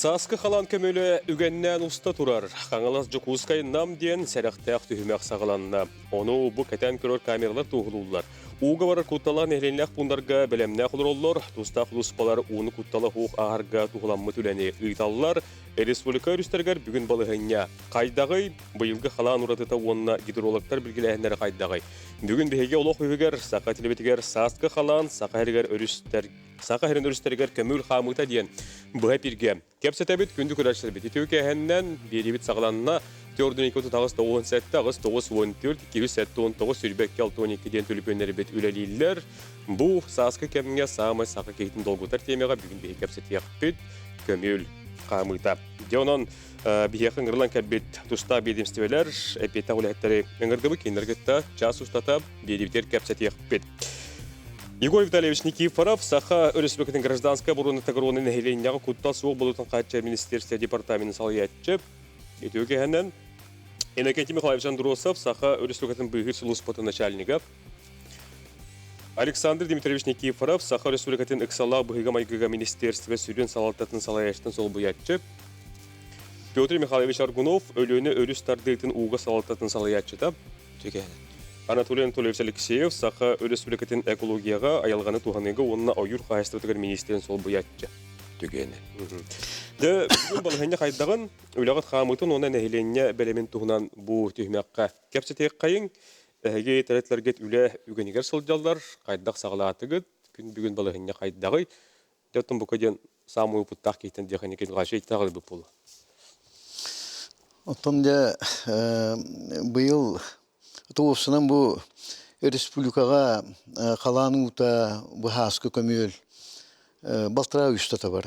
Saskı xalan kömülü ügennän usta turar. Қаңылас жокускай нам диен сәрәхтәк түһүмәк сағаланна. Onu bu keten körör kameralar туғылулар. Уга барар кутталар нехленләк пундарга белемнә хулроллар, туста хулуспалар уны куттала хук агарга тугыламмы түләне ыйталлар. Республика үрістергер бүгін балығыння. Қайдағый, бұйылғы қалан ұратыта онына гидрологтар білгіләхінлері қайдағый. Бүгін бігеге олық өйгер, сақа телебетігер сасқы қалан, сақа herин өрістергер көміл қамыта дейін. Бұға пирге. Кепсетәбет күнді көрәшсіз бет. Етеуке әннен беребет сағыланына 4-2-9-9-9-14-2-7-19 сүрбәкке 6-12-ден төліп өнері бет үләлейлер. Бұл сасқы кәмінге сағымай сақы кейтін долгутар темеға бүгін бейі кепсетек бет көміл қамыта. Деонан бейеқін ғырлан кәбет тұста бедемстевелер, әпетті ғыләттері өңірдібі кенергетті час ұстата бедебетер кәпсетек бет. Егор Витальевич Никифоров, Саха Республикатын гражданская оборона тагроны нахиленияға куттал суық болутын қатчар министерстве департаментін салыятчы. Етеуге әнен Иннокентий Михайлович Андросов, Саха Республикатын бұйғыр сұлыспаты начальнигов. Александр Дмитриевич Никифоров, Саха Республикатын ықсала бұйға майгыға министерстве сүрен салалтатын салаяштын сол бұятчы. Петр Михайлович Аргунов, өліні өріс тардыйтын уға салалтатын салаятчыда. Анатолий Анатольевич Алексеев, Саха Республикатын экологияға аялғаны туғанығы онына ойыр қайыстырдығыр министерін сол бұятчы. Түгені. Бүгін балығынне қайдағын, өліғат қамытын оны нәхиленне бәлемен туғынан бұл түймәққа кәпсетек қайын, әге тәрәтлергет үлі үгенегер сылжалдар, қайдақ сағылатығыд, бүгін балығынне қайдағый, дәттің бұқаден самый ұпыттақ кейтін дегенекен ғашы еттағылы бұл болу. Оттонда бұйыл туғысынан бұл республикаға қаланың ұта бұл хаскы көмел балтыра үстата бар.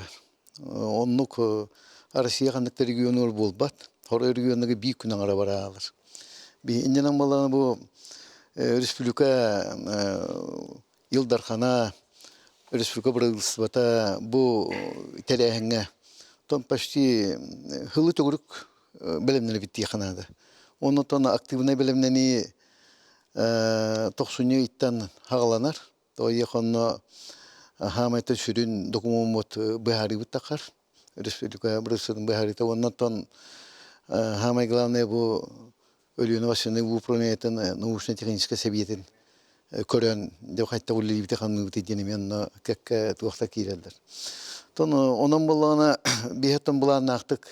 Оннық Россия қандықта регионы бол бат, хоры регионыға бей күнің ара бара алыр. Инденен баланы бұл республика елдархана, республика бұрылысыбата бұл тәрәхіңе тон почти хылы түгірік білімнені бітті еқанады. Оны тон активный білімнені тоқсуне иттен хағаланар. Той еқонны хамайты сүрін документ бихари бұттақар. Республика бұрылысының бихарита. Оны тон хамай главный бұл өлі инновационный управлениетін научно-технический советін көрін деп қайтта ұлы ебіте қанын өте денемен кәкке туақта кейлелдер. Тон онын болағына бейхеттен бұлағына ақтық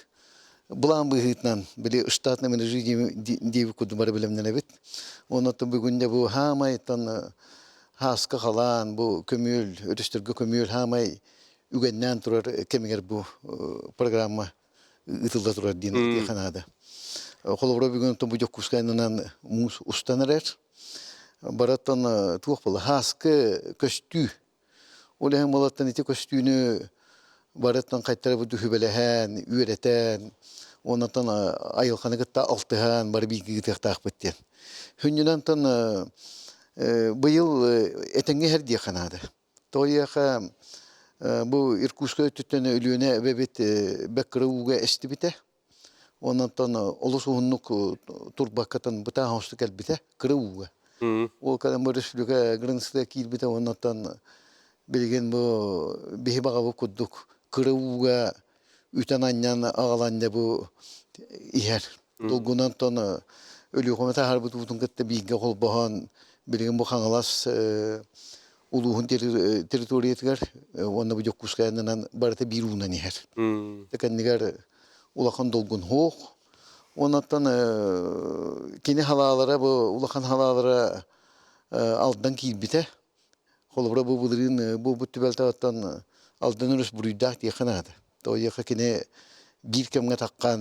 бұлан бұғытнан біле ұштатына мен жүй дейбі күді бары білімнен әбет. Онытты бүгінде бұл хамай хасқы қалан, бұл көмел, өрістіргі көмел хамай үгеннен тұрар кемегер бұл программа ұтылда тұрар дейін қанады. Қолыбыра бүгін бұл жоқ күскайнынан мұз ұстаныр әр. Бараттан туық бұл хасқы көстүй. Олығын болаттан еті көстүйіні бараттан қайттары бұл дүхібеліхән, үйретән, онаттан айылқаны күтті алтыған бар бейгі күтіқтақ біттен. Хүннен тан бұйыл әтіңге әрдей қанады. Тойяқа бұл Иркутска өттіттен өліуіне бәбет бәккірі уға әсті біте. Онаттан олыс ұғынық тұрбаққатын бұта хаусты кәл біте, кірі уға. Ол кәлім бұл республика грынысты кейл біте, онаттан білген бұл бейі баға бұл күддік. Кірі уға үтен аннан ағаланды бұл ихер. Долгунан тон өлі қомета харбыт ұтын кітті бейге қол бұған білген бұл қаңылас ұлуғын территориятығар, онына бұл жоқ күскайынан барыта бір ұғынан ихер. Тәкәнігер улақан долгун хоқ. Онаттан кені халалара, улақан халалара алдынан кейбіте. Қолыбыра бұл бұлырын, бұл бұтты бәлтағаттан алдан өріс бұрыйдақ дей қанады. Тойеқа кені бір кемге таққан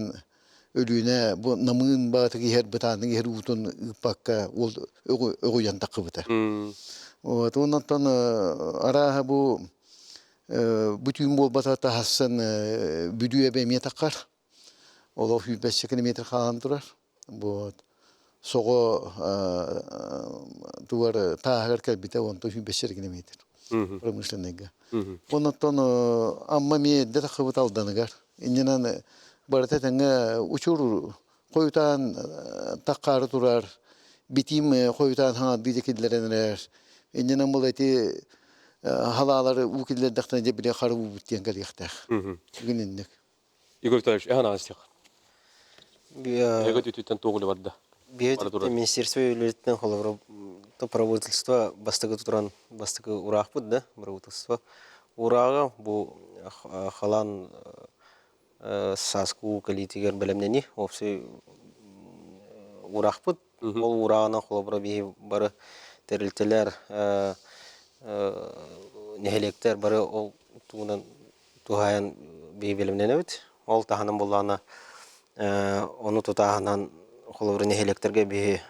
өліуіне бұл намын бағыты кейер бұтаның кейер ұтын ұпаққа өғойан таққы бұта. Онаттан араға бұл бүтін бол батата хассан бүдуе бәйме таққар. Ол 5 километр қалан тұрар. Соғы туар тағығар кәлбіте 5 километр. Промышленныйға. Онаттан амма мейді таққыбыт алданығар. Инненан барыта тәңі ұчур қойытан таққары тұрар. Битим қойытан хаңады декелдерінер. Инненан бұл әте халалары укиллер дақтан жебіле қару бұттен кәлектәқ. Бүгін Игорь Витальевич, анастик. Эго Биотит түтүттен тоғылы барды. Министерство юлитетен холовро то правительство бастыгы туран бастыгы урак бут да правительство урага бу халан саску калитигер белемнени опсы урак бут ол урагына холовро би бары терилтелер нехелектер бары ол тугунан тухаян би белемнени бит ол таханын буллана оны тутаһынан холоврыне электрге би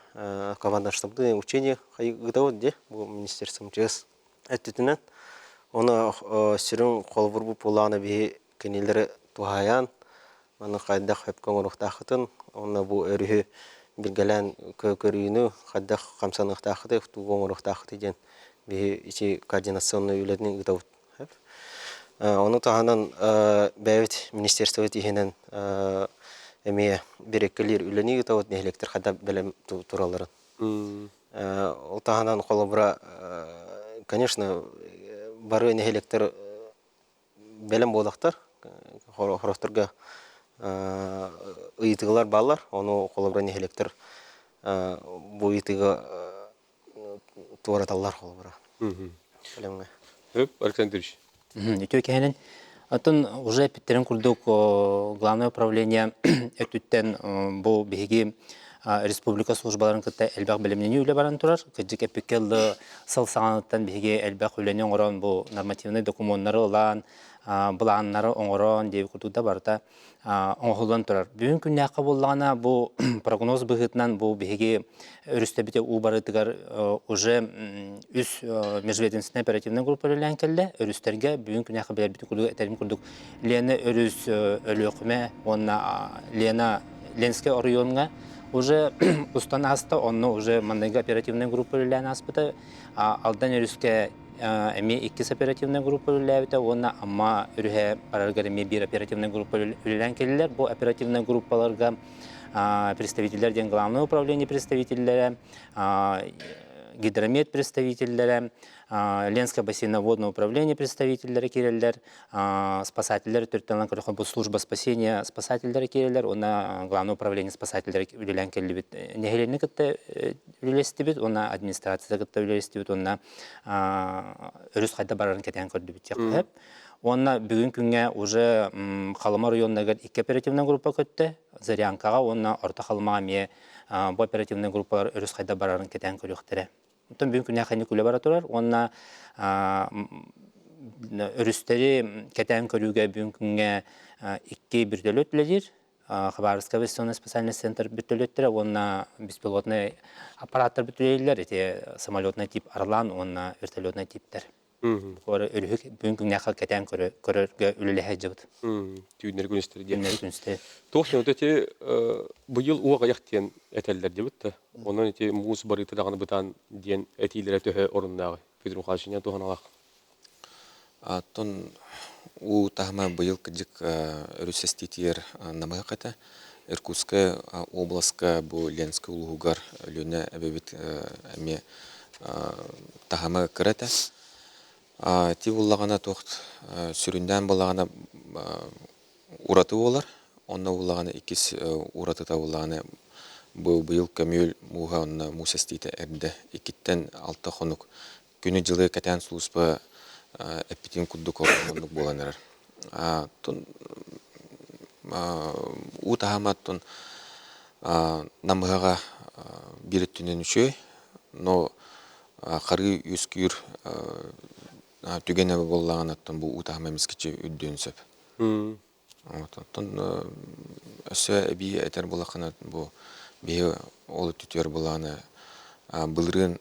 команда штабды учение хайгытау де бу министерством чес әттетінен оны сүрін холовр бу пуланы би кенелері тухаян оны қайда хөпкөн урухтахытын оны бу өрүһү билгелен көрүүнү қайда камсаныктахыты тугон урухтахыты ден би ичи координационный үйлерин гытау оны таханан бәвит министерство тихенен эме берекелер үлени гытау не электр хада белем тураларын ол таханан холобра конечно бары не электр белем болдактар хорохторга ыйтыгылар баллар оны холобра не электр бу ыйтыга тураталлар холобра белемге Александрович. Өтөкенен атын уже питтерен курдук главное управление өтүттен бу биги республика службаларын кытта элбак белемнени үле баран турар. Кыжык эпикелді сыл сағанаттан биги элбак үлени оңорон бу нормативный документтары олан буланнары оңорон деп курдуда барда оңголон турар. Бүгүн күннәккә буллагана бу прогноз быгытнан бу биги өрүстөбите у барытыгар уже үз межведомственный оперативный группа белән келде. Өрүстәргә бүгүн күннәккә белән бит курдук этәрим курдук. Лена өрүс өлөкмә, онна Лена Ленская районга уже устан аста, онны уже мандайга оперативный группа белән аспыта. Алдан өрүскә эми 2 оперативный группа үләбите, онна амма үрһә паралгар эми 1 оперативный группа үлән келдиләр. Бу оперативный группаларга представительлер ден главное управление представительләре, гидромет представительләре, Ленское бассейноводное управление представительләре кирелләр, спасательләр төртәнлән көрәхән бу служба спасения спасательләре кирелләр, она главное управление спасательләре үлән келде бит. Нехеленне кытта үләсте бит, она администрация кытта үләсте бит, она өрүс кайда барарын кетән көрдү бит якып. Онна бүгүн күнгә уже Халыма районындагы 2 оперативный группа көтте. Зарянкага онна орта Халыма ме бу оперативный группалар өрүс кайда барарын кетән көрүктәре. Онтан бүгүн күнгә хәни күлә бара турар. Онна өрүстәре кетән көрүгә бүгүн күнгә 2 бирдөлөтләдер. Хабаровская авиационный спасательный центр бирдөлөттәре, онна беспилотный аппараттар бирдөләләр, эти самолетный тип Орлан, онна вертолетный типтер. Ora ölühük bugün ne kadar keten körürge ölülehe cıvıt. Tüyünleri günüsteri diye. Günleri günüsteri. Toğuşun öteti bu yıl uğa yaktiyen eteller diye bitti. Onun eti muğuz barıtı dağını bıtan diyen etiylere töhe orundağı. Fidrum Khalşinyan toğan alaq. Ton u tahma bu yıl kıcık örüsestitiyer namaya kata. Irkutska oblaska bu Lenska uluğugar ölüne ebevit eme tahma kırata. Ти уллагана тохт сүрүндән буллагана ураты болар. Онна уллагана 2 ураты та уллагана бу быйыл көмөл муга онна мусастыйта эрде 2тен 6 хонук күнү жылы катан служба эпитин куддук орнук боланар. Тон у тахаматтон намыга бир түнөн үчө, но кары үскүр түгенебе боллаган аттан бу утахма мискичи үддөнсөп. Тон өсө би этер булакана бу би ол түтөр буланы былрын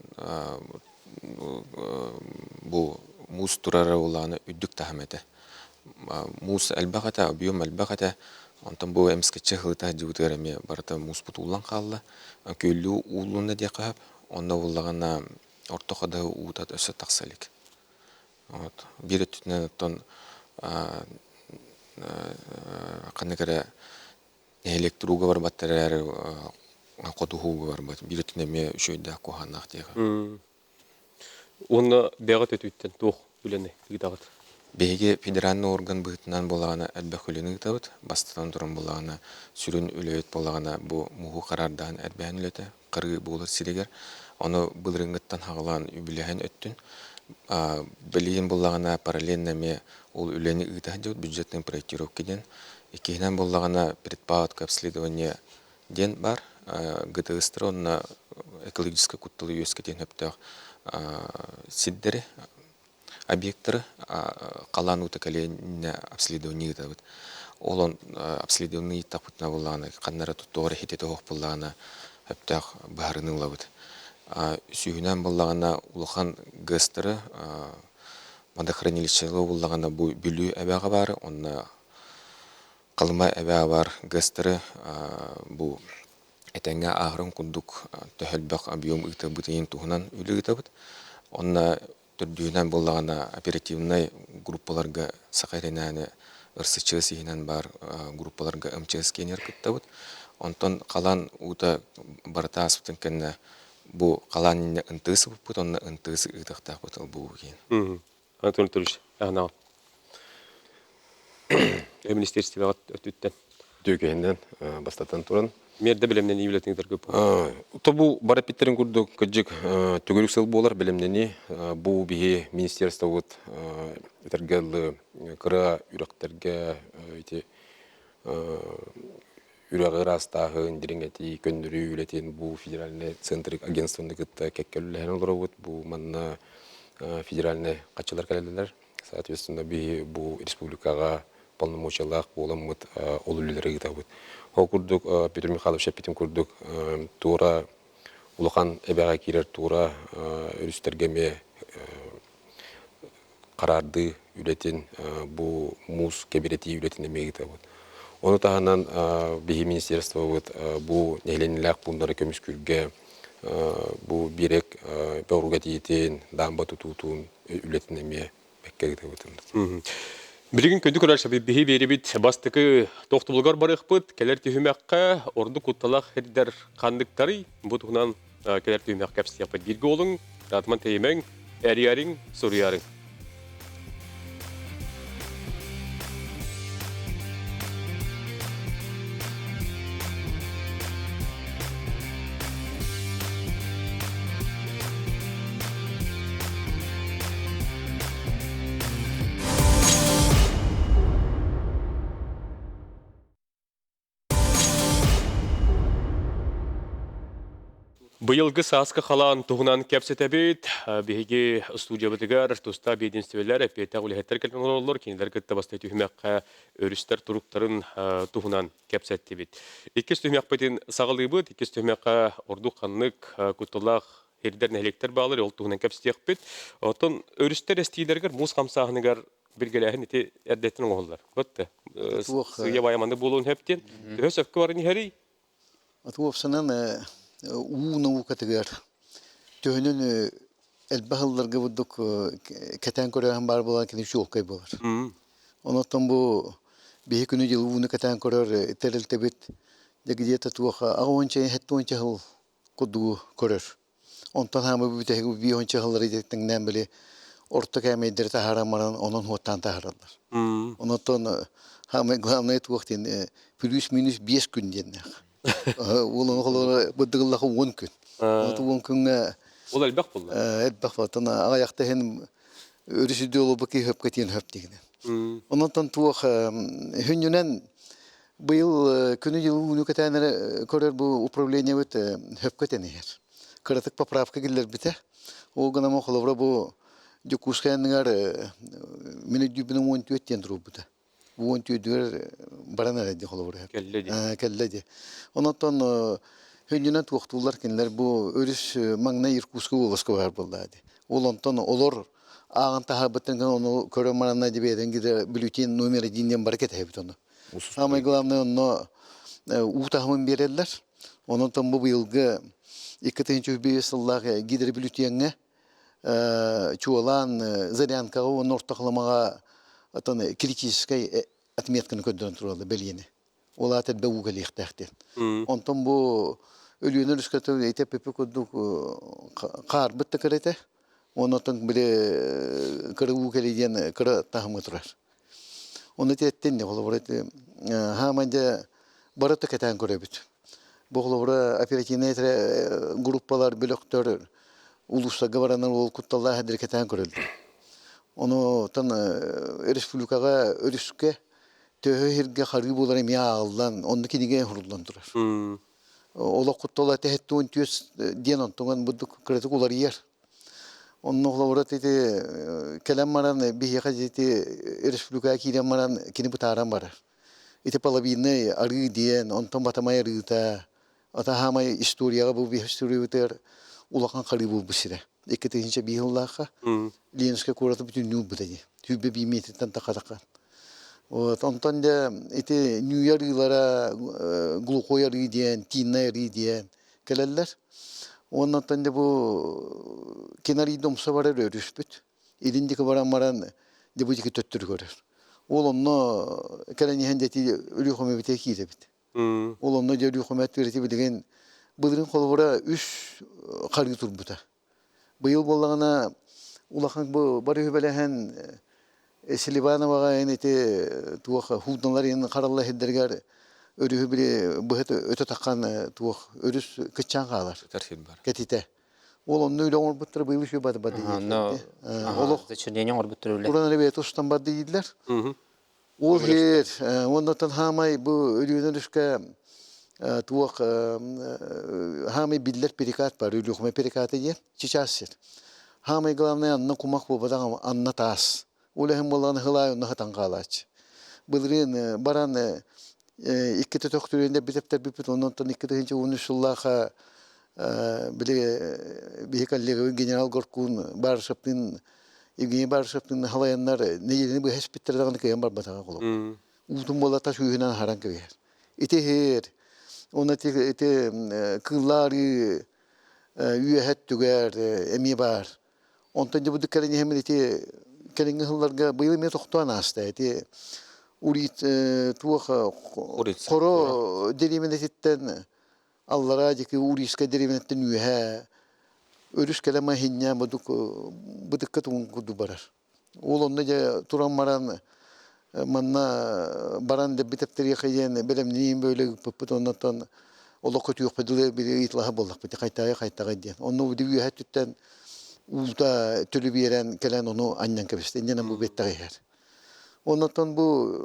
бу мус турара буланы үддүк тахмете. Мус албагата, биом албагата, онтон бу мискичи хылта жутереме барта мус бутулан калды. Көллү уулунда декап, онда буллагана ортокода утат өсө таксалык. Вот. Бир түтүнөн тон канекере электруга бар батарея кодугуга бар бат. Бир түтүнө ме үшөйдө коханак дега. Оны бегат өтүттен тоқ бүлене дигидагат. Беге федеральный орган быһытынан болағана әлбә хүліні ғытабыт, бастатан тұрын болағана сүрін үлөйт болағана бұ мұғы қарардан әрбән үлеті, қырғы болыр сирегер, оны бұлырыңғыттан хағылан үбіліғен өттін. Білейін болағана параллельно ме ол үлені ұйтағы деуд бюджетный проектировкеден. Екейінен болағана предпаутка обследование ден бар, ГТСТР онына экологическа куттылы өскетен өптіғ сиддері, объекттары қалан утакалейне обследование ғытабыт. Олон обследование тақпытна болағана, қаннары тұттуғары хететі хоқ болағана өптіғ бағарының лабыт. Сүйінен болағана улахан гыстыры мадахранилищелі болағана бүлі әбәға бар, онына қалымай әбәға бар гыстыры бұл әтәңе ағырын күндік төхілбәқ объем ұйты бұтайын тұғынан үлі ғытабыт. Онына түрдүйінен болағана оперативный группаларға сақайренәні ұрсычы сейінен бар группаларға МЧС кенер күттабыт. Онтон қалан ұйта барыта асыптың кәнне бұл қалан ұнтысы бұппыт, онына ұнтысы ұйтақтақ бұтыл бұл кейін. Анатолий Анатольевич, ағынау. Министерстве өттіттен. Түйкейінден бастатан тұрын. Мерді білімнен үй білетіңдер көп. Бұл бара питтерін күрді күджік түгілік сыл болар білімнені. Бұл бігі министерство өт етергелі қыра үректерге үрәғыр астағы индиреңети көндірі үлетен бұл федеральный центрик агентствоны күтті кәккелілерін олар өт. Бұл манна федеральный қатшылар кәлелілер. Соответственно, бұл республикаға полномочиялық боламыд ол үлелері күтті. Ол күрдік Петр Михайлов шәппетін күрдік тура ұлыған әбәға керер тура өрістергеме қарарды үлетін бұл мұз кәбіреті үлетін әмегі күтті. Оны тағынан бігі министерство бұл нәйленіләқ бұндары көміс күрге бұл берек бәуруға дейетін дамба тұтуытуын үлетін әме бәкке күтті. Білген көндік ұрар шабы бігі бері біт бастықы тоқтыбылғар барық бұд, кәлер түйімәққа орды құтталақ әрдер қандықтары бұтығынан кәлер түйімәқ кәпсі япыд. Біргі олың, ратыман тәйімәң, әрі-әрің, сұры-ярың. Бұйылғы сасқы қалан тұғынан кәпсетәбет, бейге студия бітігер, тұста бейденстевелер, әпетті ғылығеттер кәлген олар, кенелер күтті бастай түйімәққа өрістер тұруқтарын тұғынан кәпсеттебет. Еккес түйімәқ бәтін сағылығы бұд, еккес түйімәққа орду қанлық, күттілақ, ердер нәлектер бағылыр, ол тұғынан кәпсетек бет. Отын өрістер әстейдергер, мұз қамсағынығар біргеләхін еті әрдеттінің оғылар. Бұтты, сүйе баяманды болуын әптен. Өз өпкі барын ехәрей? Уна категор төнün elbahıllarga bulduk keten koran бар болар кини шулкай болар. Онотон бу бие күнү жыл уна кeten корар терилтебит где-то туха агонча хеттонча хыл куду корар. Онтон хамы бүтеги бионча хыллары дектеңнен биле орта кемедер тахарамаран онон хоттан тахаралар. Онотон хамы главный туктин плюс-минус 5 күн деннек. Улын қолы бұдығылығы 10 күн. 10 күнге... Ол әлбәқ болды? Әлбәқ болды. Аяқта хен өрісіде олы бұқи хөп кетен хөп дегені. Ондан туық хүнінен бұйыл күні жылы ұны кетенері көрер бұл управление өт хөп кетен егер. Қыратық поправка келер біте. Ол ғана мұқылы бұл жүкусқаныңар мені дүбінің 14 тен тұру бұды. Bu tüydür barana dedi kolları. Kelledi. Ondan hüncüne tuğtular kinler bu örüş magna irkusku ulaşkı var buldadı. Ondan olur ağın tahabbeten onu körümarana dibeden gider bülten numara dinleyen bareket hep onu. Ama glавное onu utahımın birerler. Ondan bu yılgı 2005 yıllar gider bültenge çuvalan zaryanka o ortaklamağa Atan критической отметканы көндөрүн туралы белгени. Ол атат бауга лихтахтен. Онтон бу өлүнөр үскөтө этепепе көдүк кар битте керете. Ondan bile kırı ukeliden kırı tahmı turar. Onu tetten de olur. Hamınca baratı keten görebüt. Bu olur operasyonel gruplar bloktör ulusta gavaranlar ol kuttallar hadir keten görüldü. Onu tan respublikaga örüske töhirge harbi bolar emiya aldan ondaki dige huruldan durar. Ola kuttala tehettu untüs diyen ontongan buduk kritik ular yer. Onun oğlu tete kelam maran bir yakaceti respublika kiram maran kini butaran var. İte palabine arı diyen onton batamaya rıta. Ata hamay istoriya bu bir historiya biter ulakan karibu bisire. İkete hince bir yıllaka liyenske kurata bütün nü budayı. Hübbe bir metreden takadakan. O onton da ite New York'lara glukoya arı diyen, tinna arı diyen keleller. Ondan da bu kenarı domsa var örüspüt. İlindeki varan maran de bu diki töttür görür. Oğlumna kaleni hendeti ölü home biteki de bit. Oğlumna ölü home vereti bilgen bılırın kolvara üç kargı turbuta. Bu yıl bollağına ulakan bu barı hübelehen Silivana vaga ete tuğ hudnalar yen karalla hedderger örühü bile bu öte takan tuğ örüs kıçan kalar. Terhil bar. Ketite. Oğlum öyle olmuştur bu yıl şu badı. Oğlum. Zıçırlığına orbittir öyle. Buradan öyle tostan badı yediler. Ol her. Ondan hamay bu ölüğünün üstüne tuğ hamay biller perikat var. Ölüğüme perikat ediyor. Çiçasır. Hamay glavne anna kumak bu badan anna tas. Ulehem bolan hılay onu hatan kalaç. Bılırın baran iki töktüründe bitepter bipit ondan iki tönce unusullaha bile bir hekalli general Gorkun Barşap'ın Evgeni Barşap'ın halayanlar ne yerini bu hespitlerden kıyam var batağa kolum. Utum bola taş uyunan haran kıyar. İte her ona ite kılları üyehet tüger emi var. Ondan bu dükkanı hem ite kelenge hıllarga bayıl me toxtuan hasta ite urit tuğa koro derimenetten Allah'a ki uriska derimenetten ühe örüs kelama hinya bu dikkatun kudu barar. Oğlunda da turan maran manna baran da bitepteri yakayen belem neyim böyle pıpıt ondan ola kötü yok pedile bir itlaha bollak biti kaytağa diyen. Onu bu ühe tütten ulta türlü bir yeren kelen onu annen kapısı. İnden bu bette her. Ondan bu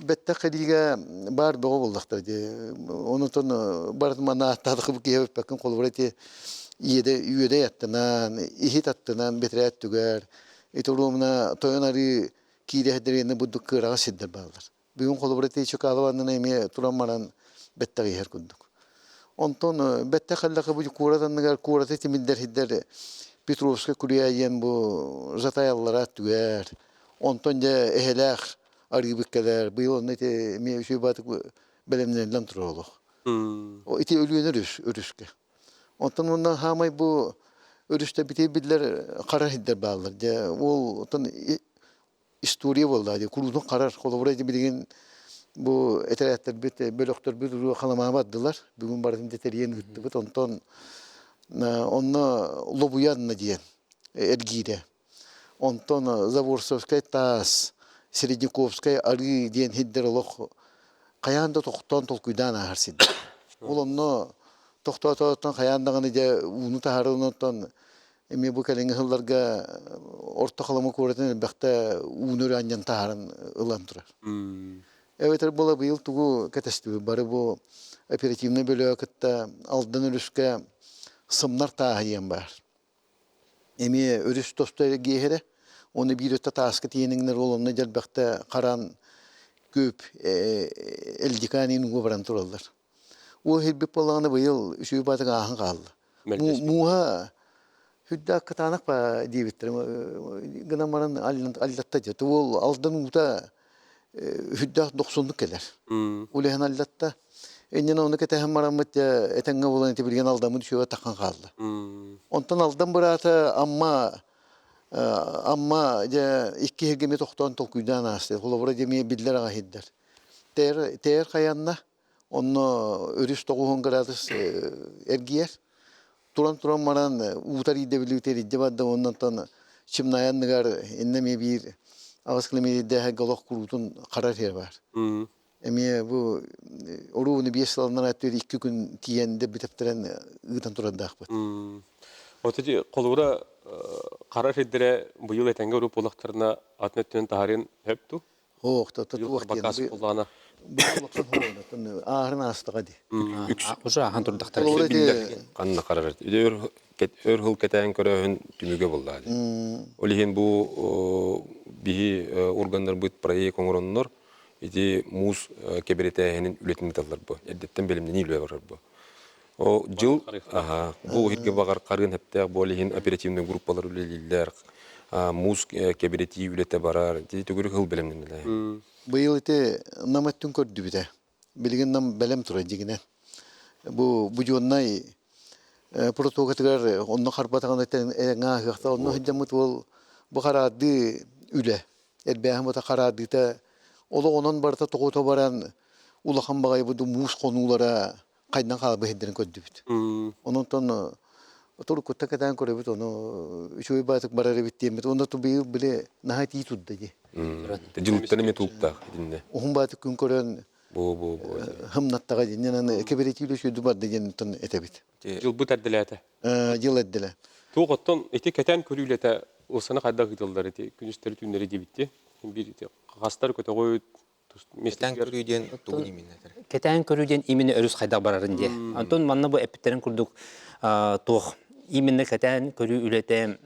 bette kediga bar doğu bulduklar diye. Ondan bartmana tadıkıp ki hep bakın kolvareti üyede yattınan, ihit attınan betreyat tüger. Etorumna toyanari kiri hederine bu dukkıra sidder bağlar. Bugün kolvareti çok alavanına emi turanmaran bette her kunduk. Ondan bette kallaka bu kuradan negar kurate timidder hidder Petrovska kuruyayen bu zatayallara tüger. Ondan da ehelak arıbıkkalar. Bu yol nete mi şey batık belemlerinden turoluk. O iti ölüyünür örüske. Ondan hamay bu örüste biti biller karar hidder bağlar. Ondan istoriye oldu. Kurudun karar kolaboraydı bilgin bu eteretler bit bölöktör bir ruh kalama baddılar. Bugün barın deteriyen hüttü bit ondan Onunla Lobuyanna diyen Ergide. Ondan Zavorsovskaya tas, Srednikovskaya arı diyen hidder oluk. Kayanda tohtan tolkuydan aharsid. Onunla tohtan kayandağını da unu taharınından emi bu kalenge hıllarga orta kalama kuratın bakta unur anyan taharın ılantırar. Evet bola bu yıl tuğu katastı. Barı bu operatifne böyle katta aldan ölüske sımlar tahiyen var. Emi örüs tosta gihere onu bir öte taskı tiyeningler olanına gelbekte karan köp eldikanin gobran turallar. O her bir polağını bu yıl şu batık ahın kaldı. Muha hüdda katanak pa diyebittirim. Gınamaran allatta diye. Tuğul aldan uta hüdda 90'lık gelir. Ulehan allatta. Enden onu ketehem maramet ya etenge olan itibilgen aldamı düşüyor takkan kaldı. Ondan aldan bırata amma ya iki hergemi tohtan tolkuydan astı. Kolabora cemiye biller ahidder. Teğer kayanna onu örüs 9 gradus ergiyer. туран маран утар идебилүтери жабадда оннан тон чимнаянныгар иннеме бир агыс километрде голох курутун карар хер бар. Эми бу орууну 5 салынан аттыр 2 күн тиенде битептерен ыытан турандакпыт. Отыжы қолуыра қарар еддері бұйыл әтәңгі ұрып олақтарына атметтен тағарин өпту? Хоқта Бұйыл бақасы қолағына. Ағырын астыға де. Уже ахан турдактар. Қанна қарар. Өр хыл кетән көрәһен түмүгө булды. Олиһин бу бихи органдар бут проект оңороннор ити муз кеберетәһенин үлетин металлар бу. Эддеттен белимден илбе бар бу. О жыл бу хирге багар карын хептә болиһин оперативный группалар үлелиләр. Муз кеберети үлете барар. Ити түгүр хыл белимден биле. Быйыл ите наматтын көрдү бите. Билген нам белем тура дигенен. Бу жоннай протоколдар онны карбатаган этен эңа хакта онны хидемут бол бу карады үле. Элбәһәм бу карады та оло онон барта тогото баран улахан багай бу муз конулара кайдан калып хидден көрдү бит. Онон Отор кутта кадан коре бит оно үчөй батык барары бит демет. Онда то быйыл биле нахати тудда ди. Жылыттан эме тулукта динде. Ohun batı gün koran hımnattaga dinlen keberetiyli şöyle var деген тон этебит. Жыл бұт әрділәті. Жыл эдделе. Тоғыттан еті кәтән көрілеті осаны қайда қидылдар еті күністері түнлері дебітте. Bir қастар көте қойып Кәтән көрүүден тугун иминнетер. Кетән көрүүден именно өрүс кайда барарын де. Антон манна бу эпиттерин курдук тох именно кетән көрүү үлете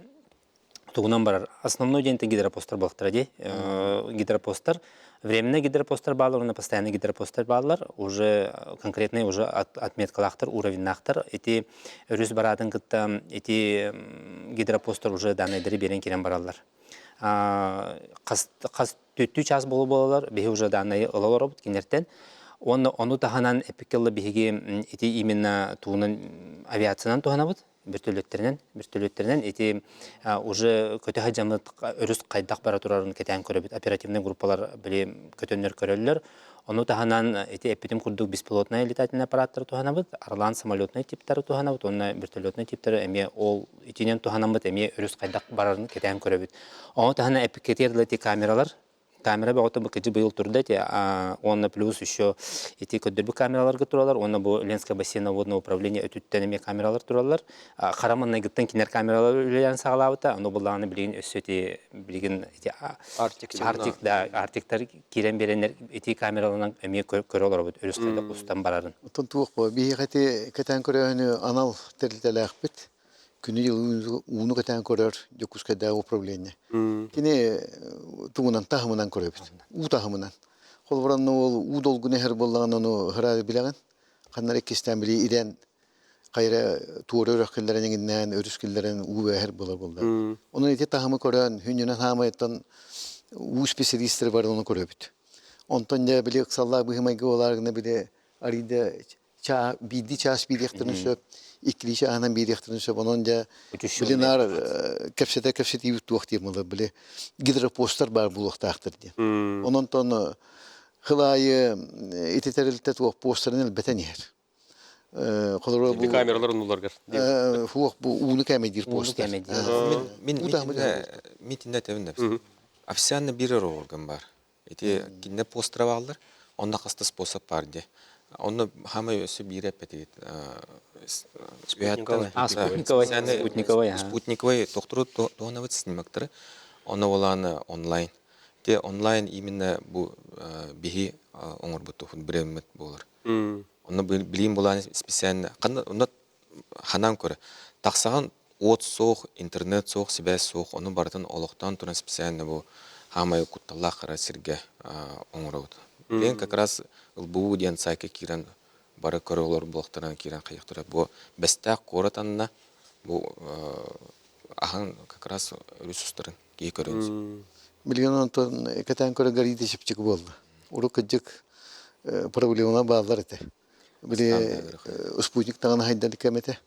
тугунан барар. Основной дентен гидропостер балыктар ди. Гидропостер временный гидропостер баллар, на постоянный гидропостер баллар уже конкретный уже отметкалахтар, уровеннахтар. Эти өрүс баратын кытта эти гидропостер уже данныйдары берен керен баралар. Қас төттү час болу болалар, беги уже данные олалар обут кинертен. Оны таханан эпикеллы беги эти именно туунун авиациянан туханабыт. Биртөлөттеринен эти уже көтө хажамыт өрүс кайдак бара турарын кетен көрөбүт. Оперативный группалар биле көтөннөр көрөлөр. Оны таханан эти эпидем курдук беспилотный летательный аппараттар туханабыт. Арлан самолетный типтары туханабыт. Оны биртөлөтный типтары эме ол итинен туханабыт эме өрүс кайдак барарын кетен көрөбүт. Оны тахана эпикетерлети камералар камера баота бакыжы быйыл турда те онна плюс еще эти көдөрбү камераларга туралар, онна бу Ленское бассейновое водное управление өтүттен эме камералар туралар. Караманнай гыттан кинер камералар үлелерин сагалабыта, аны буланы билген өсөти билген эти артиктар кирен беренер эти камералардан эме көрөлөр бут өрүс кайда устан барарын. Тонтук бу бихати кетен көрөнү анал терилтелэхбит. Күнү жылы уну кетен көрөр жокускада управление. Кини тугунан тахымынан көрөбүт. У тахымынан. Холборанны ол у долгуны хер боллаган аны хырады билеген. Кандар экистен били ирен кайра тууры рөхкелдеринен өрүскелдерин у хер болар болду. Оны эти тахымы көрөн хүнүнөн хамайтан у специалисттер бар аны көрөбүт. Онтон да били ксалла быгымайга оларны били ариде ча биди час бидихтен сөп İkilişe anam bir yaktırsın onunca bilinler kefsete yuttu vakti malı bile gider poster var bu vakti aktır diye. Onun ton hılayı iteterilte tu posterin elbette niher. Bu kameralar onurlar gar. Bu unu kemedir poster. Mitinde tevinde. Официально bir organ var. Eti kinne poster varlar. Onda kastı sponsor var diye. Onu hamı ösü bir repeti. Спутниковый доктор доновать снимактары. Оны оланы онлайн. Те онлайн именно бу биги оңор бутуфун бремет болар. Оны билим боланы специально. Оны ханам көрө. Таксаган от соох, интернет соох, связь соох, оны бартын олоктан туран специально бу хамай кутталлахара сирге оңорот. Мен как раз бу ден сайка кирен бары көрөлөр блоктардан кирен кайыктырат. Бу бестак коратанна бу ахан как раз ресурстарын кей көрөбүз. Билген онтон кетен көрө гариде чипчик болду. Урукыжык проблема баалар эте. Биле спутник таган хайдалык кемете.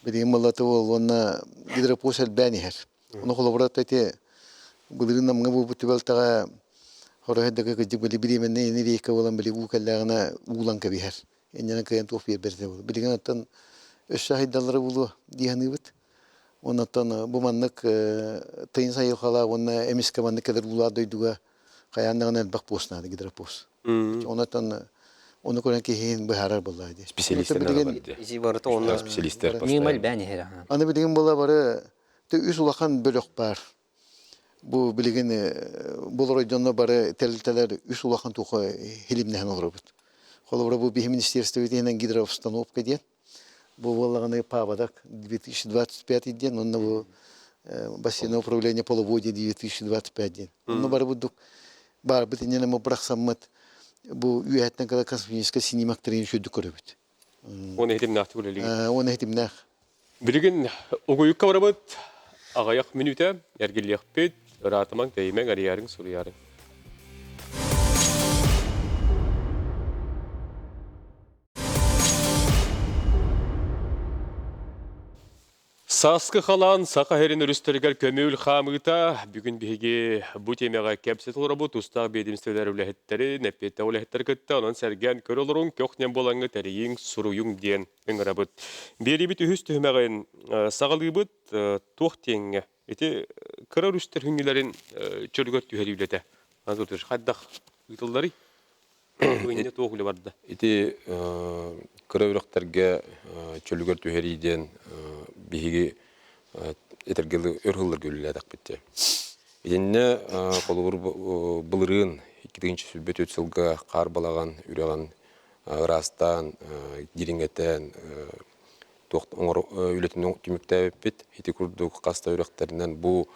Билген малаты бол онна гидропосел бәнихер. Оны холобрат эте билген намга бу бутубалтага хорохеддеге кыжык били бирименне нерейке болан били укаллагына улан кебихер. Enjana kayan tuh biar bersih. Bilikan atan $3 булу дияныбыт. Оннан бу маннык тыйын сайыл хала онна эмиске маннык кедер була дойдуга каяннаган элбак постнады гидропост. Оннан оны көрән кейин бахарар булды. Специалисттер Изи барыта оны специалисттер Минималь бәне хәр. Аны билген була бары үс улахан бөлөк бар. Бу билген бул районда бары телтелер үс улахан тука хилимнән олробут. Холовра бу бихи министерствойтен гидроустановка ден. Бу боллаганы павадак 2025 ден, онна бу бассейное управление половодья 2025 ден. Онна бары будук бар битенен мо брахсаммат бу үәттен кала космическая синемактерин шүдү көрөбүт. Оны хетим нахты үлелеген. Оны хитимнах. Билген угуюкка барабыт, ағаяқ минута, әргелек бет, ратымаң тәймен әріярың сұрыярың. Сасқы қалан сақа хәрін үрістергер көмеул қамыта, бүгін бігі бұ темеға кәпсет олырабы тұстақ бедімстелер үләхеттері, нәпетті үләхеттер күтті, онын сәрген көр олырың көқнен болаңы тәрейін сұруйың ден үңірабыт. Бері біт үхіс түхімәғын сағылығы бұт тоқ теңі. Эти кырар үстер хүнгілерін чөлгөт түхәлі үлеті. Анзұртыр, қаддақ ұйтылдары өйіне тоғылы барды. Эти кырыурактарга чөлгөр түһәриден биһиги этергеле өрһүллөр гөлләдәк битте. Иденне колур былырын 2-нче сүлбөт өтсөлгө кар балаган үрәгән растан дириңетен тоқт оңор үлетин түмүктәп бит. Эти курдук каста үрәктәреннән бу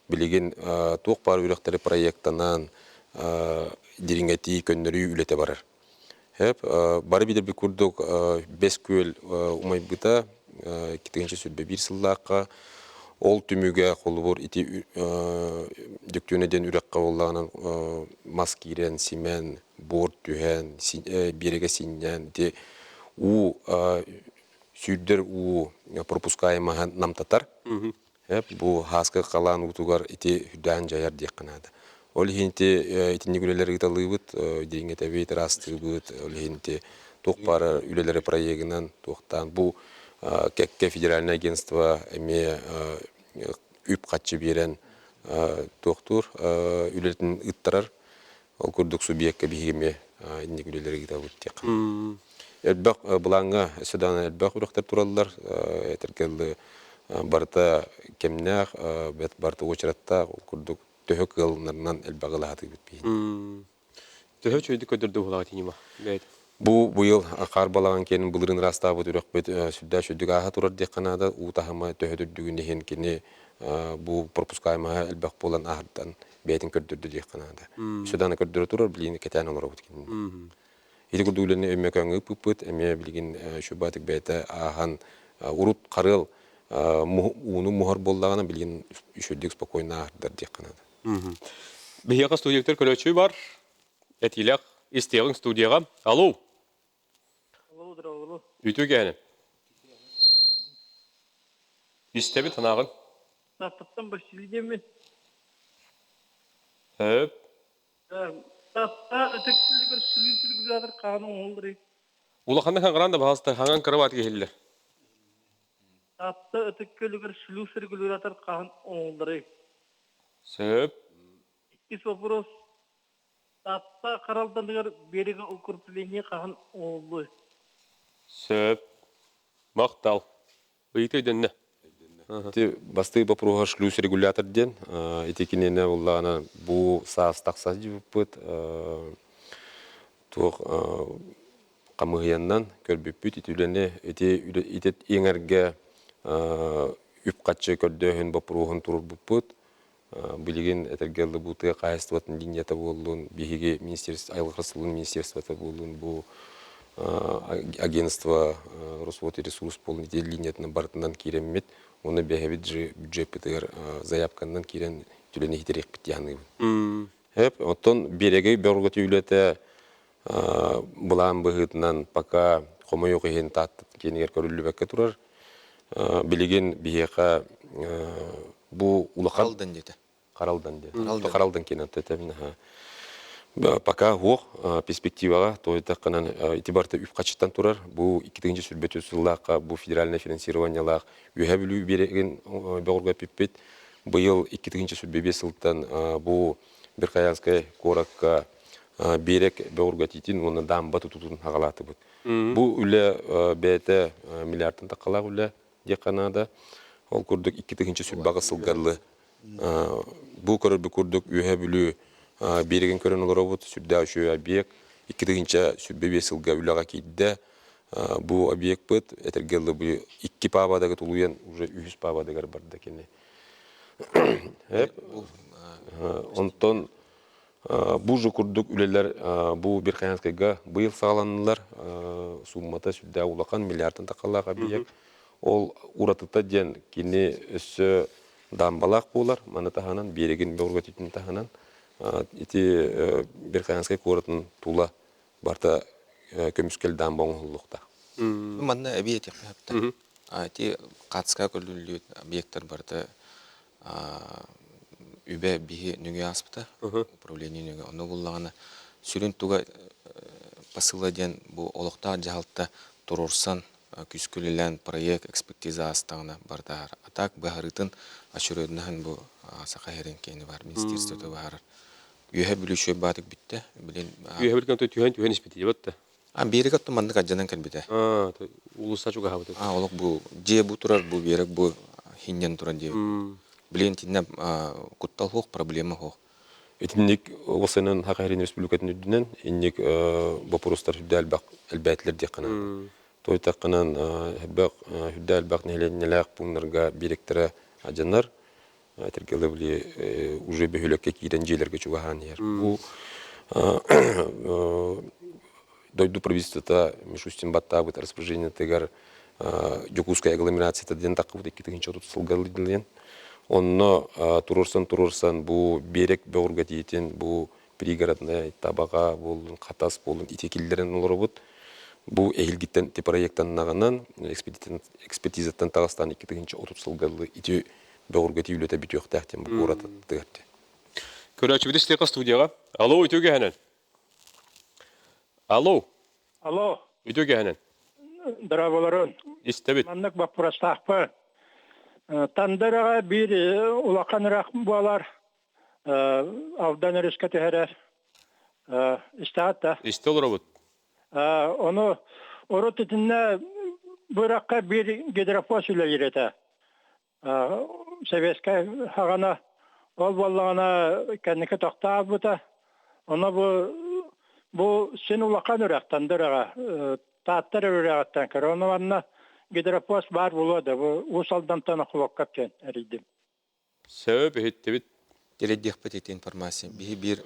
билеген тоқ бар үрәктәре проекттанан дириңети көннөрү үлете барар. Hep bari bir kurduk 5 köl umay bıta 2-nче сүлбе 1 сыллакка ол түмүгө колбор ити дөктөнеден үрөккө боллаган мас кирен симен борт түһен береге синнен те у сүрдер у пропускаемый намтатар. Hep bu haskı kalan utugar iti hüdan jayar diqqanada. Ol hinti itini güleleri gitalıyıbıt, deyinge tebeyt rastıyıbıt, ol hinti toqpara üleleri proyeginan toqtan. Bu kekke federalne agentstva eme üp qatçı beren toqtur, ületin ıttarar, ol kurduk subiyekka bihime inni güleleri gitalıyıbıt diqqan. Elbaq bulanga, södan elbaq uraqtar turallar, eterkelli barta kemnaq, bet barta oçratta kurduk töhök yıllarından elbağılı hatı bitmeyin. Töhök çöydük ödürdü olağı tinima. Bu yıl kar balağın kenin bılırın rastabı dürük bet südda şöydük aha turar diye kanada utahama töhödürdüğünde hen keni bu propuskayma elbaq bolan ahırdan betin kördürdü diye kanada. Södanı kördürü turar bilin keten olur avut kenin. Hidi kurduguleni ömmek öngü puput eme bilgin şubatık bete ahan urut karıl unu muhar bollağına bilgin şöydük spokojna ahırдар diye kanada. Бияқа студиялар көрөчүй бар. Әтилек истеğin студияға. Алло. Алло, здорово. Үтү кәне. Истеби танагын. Таптан Василийден. Хөп. Тапта өтөктүлүгөр сүлүсүлүгүр жатыр канун олдуру. Улахандан хаңгыранда баасты хаңган кырыбат келдилер. Тапта өтөктүлүгөр сүлүсүлүгүр жатыр канун олдуру. Сөп. Икки вопрос. Тапта каралдандыгар береги укрепление канун олду. Сөп. Мактал. Ыйты денне. Те басты попруга шлюз регулятор ден, этикинене уллана бу саас таксас жибыппыт, тук камыгыяннан көрбүппүт итүлене итет эңерге үп катчы көрдөһүн попругун турбуппыт. Билеген этергелди бутыга кайыстыбатын линията болдун, биһиги министерство айлык расылын министерството болдун, бу агентство Росводресурс болдун линиятын бартынан киреммет. Оны бәһәбит бюджет битер заявканнан кирен түлене хитерек бит яны. Хеп, оттон береге бөргөт үлете булан быгытынан пока комой окыгын тат кенигер көрүлүбөккө турар. Билеген бияка бу улахан Алдан дете. Каралдан де. Каралдан кенен тетемин. Пока хоқ перспективаға тойта қанан итибарты үп қачыттан тұрар. Бұл 2-ші сүрбет өсіллаққа, бұл федеральный финансированиялақ үйе білу береген бәғырға пеппет. Бұйыл 2-ші сүрбебе сылттан бұл бір қаянскай қораққа берек бәғырға тейтін, оны дамба тұтудың ағалаты бұд. Бұл үлі бәйті миллиардтан тақалақ үлі деқанада. Ол көрдік 2-ші сүрбаға сылғарлы. Бұл көрір көрдік үйе білу береген көрін олар бұд, сүрді үші объект, 2-ші сүрбебе сылға үліға кейді. Бұл объект бұд, әтіргелі бұл 2 пабадағы тұлуен, уже 100 пабадағар барды кені. Онтон бұл жы күрдік үлелер бұл бір қаянскайға бұйыл сағаланылар суммата сүрді ұлақан миллиардын тақалақ объект. Ол ұратыта ден кені үсі дамбалақ болар, маны таханан, береген бәурға түтін таханан. Ити бір қаянскай көретін тула барта көміскел дамбауын ұлықта. Манна объект яқпапты. Ити қатысқа көрілі объекттер барта үбе бігі нүге аспыта, управление нүге. Оны бұллағына сүрін туға посыла ден бұл олықта жағалта тұрорсан күскілілен проект экспертиза астағына бардағар. Атак бағарытын ашырыдынан бұл сақа херен кейіні бар, министерствода бағарыр. Үйе білуші батық бітті. Үйе білген түйен іспеті де бітті? Берек атты мандық аджанан кәлбеті. Улыса чуға хабыды? Олық бұл же бұл тұрар, бұл берек бұл хиннен тұрар де. Білен тінне құттал хоқ, проблема хоқ. Этинник Осынан Хакайрин Республикатын үдінен, инник бопорустар хүдді әлбәтілер де қанан. Той таққанан хүдді әлбәқ нәләқ бұңларға беректері аджанар. Тергелі біле уже бөхілекке кейден желерге чуғахан ер. Бұл дойду правительствата Мишустин Баттабыт распоряжение тегар Жокуская агломерацията ден таққыбыт 2-ші отут сылғалы ділген. Онно турурсан бұл берек бәғырға дейтін, бұл пригородная табаға болын, қатас болын, итекелдерін олары бұд. Бұл әйілгіттен те проекттан нағанан, экспертизаттан тағыстан 2-ші отут сылғалы ите бәғырға дейілеті біті өқтәқтен бұл қораты дығырды. Көрәчі біді стеқа студияға. Алло, өтеуге әнен. Алло. Алло. Өтеуге әнен. Драволарын. Истебет. Маннық бақпырастақпы. Тандыраға бір улақан рақым болар. Алдан өрескеті әрер. Истағатта. Исте олар бұд. Оны ұры түтінне бұраққа бір гидропос үлі ереті. Советская хағана ол болағана кәнекі тоқта бұта. Оны бұл сен улақан үрәқ тандыраға. Тааттар үрәғаттан кір. Оны ванна гидропост бар болады. Усалдантан ақылық кәптен әрейдім. Сөп, әйттебет. Тереддеқ бәтеті информация. Бір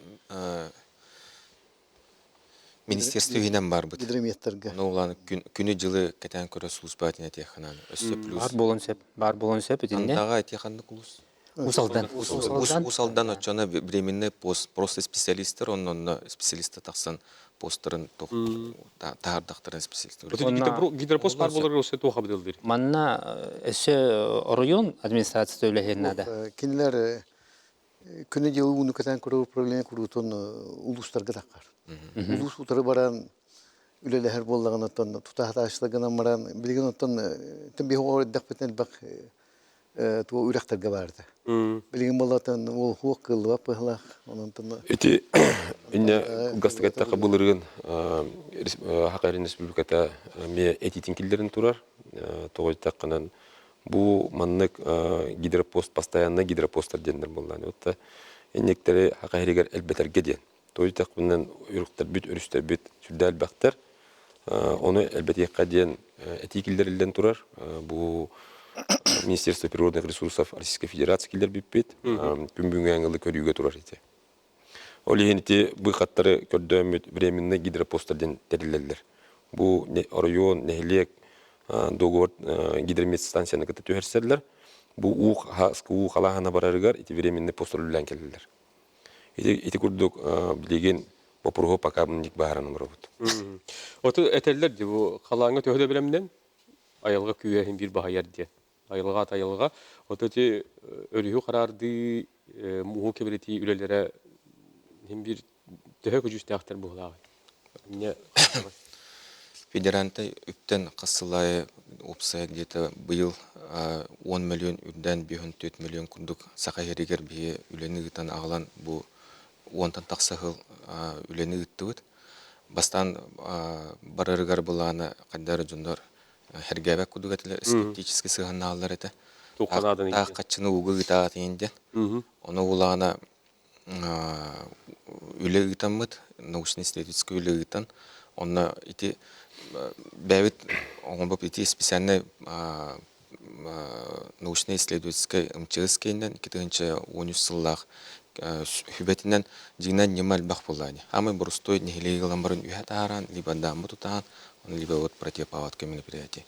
министерство үйінен бар бұд. Гидрометрға. Оны оланы күні жылы кәтен көрі сұлыспатын әтеқынан. Өсі плюс. Бар болон сөп өтінде. Антаға әтеқанды құлыс. Усалдан өтчаны временный просто специалистер, онын специалисті тақсан посттарын тағардақтарын специалистер. Гидропост бар боларға өсе тоға біділдер. Манна өсі район администрациясы өлігеннады. Кенілер күні жылы ұны кәтен көрі управление құрғытын ұлыстарға таққар. Улус утары баран үлеләһәр боллаган оттан тутахта ашлыгынан баран билген оттан тем бихо дәк бетен бак ту үрәхтәргә барды. Билген боллатан ул хук кылва пыхлах онтан Эти инне гастагатта кабылырган Хакайрин Республиката ме этитин килдерин турар. Тогы таққанан бу маннык гидропост постоянно гидропосттар дендер булган. Отта иннектери Хакайригер элбетергә ден. Той тақпынан үріктер бүт, өрістер бүт, сүрді әлбәқтер. Оны әлбәте қаден әтекілдерілден тұрар. Бұл Министерство природных ресурсов Российской Федерации келдер бүт, күмбіңгі әңгілі көріуге тұрар ете. Ол егенете бұл қаттары көрді временный гидропостардан тәрілелер. Бұл район, нәхілек, доғыр гидромет станцияны күті төхерсерлер. Бұл ұқ қалағана барарығар, еті временный постарлылан келелер. Эти курдук билеген попурго пока мник бааран робот. Оты этеллер ди бу халаңы төһдө белемден айылга күйәһин бир баһаяр ди. Айылга оты ти өрүһү карарды муу кебелети үлелере хим бир Төһө күжүстәхтер булагы. Не Федеранты үптен қысылай опсай где-то быйыл 10 миллион үрден 4 миллион күндік сақа ерегер бие үлені ғытан ағылан бұл онтан тақсығыл үлені ғытты өт. Бастан барырығар бұланы қаддары жүндер хергәбәк күдік әтілі скептическі сығанна алылар әті. Туқанадын Тақ қатшыны ұғы ғыта атыйынден. Оны бұланы үлі ғытан мұд, научно-исследовательский үлі ғытан. Онна ити бәвит оңын боп ити специальный научно-исследовательский МЧС кейінден 2013 сыллақ хүбетінен жигнан немал бақ болланы. Амы бұрыстой нехилеги ғаламбарын үйәт ағаран, либо дамбы тұтаған, оны либо от противопават көміні бірәті.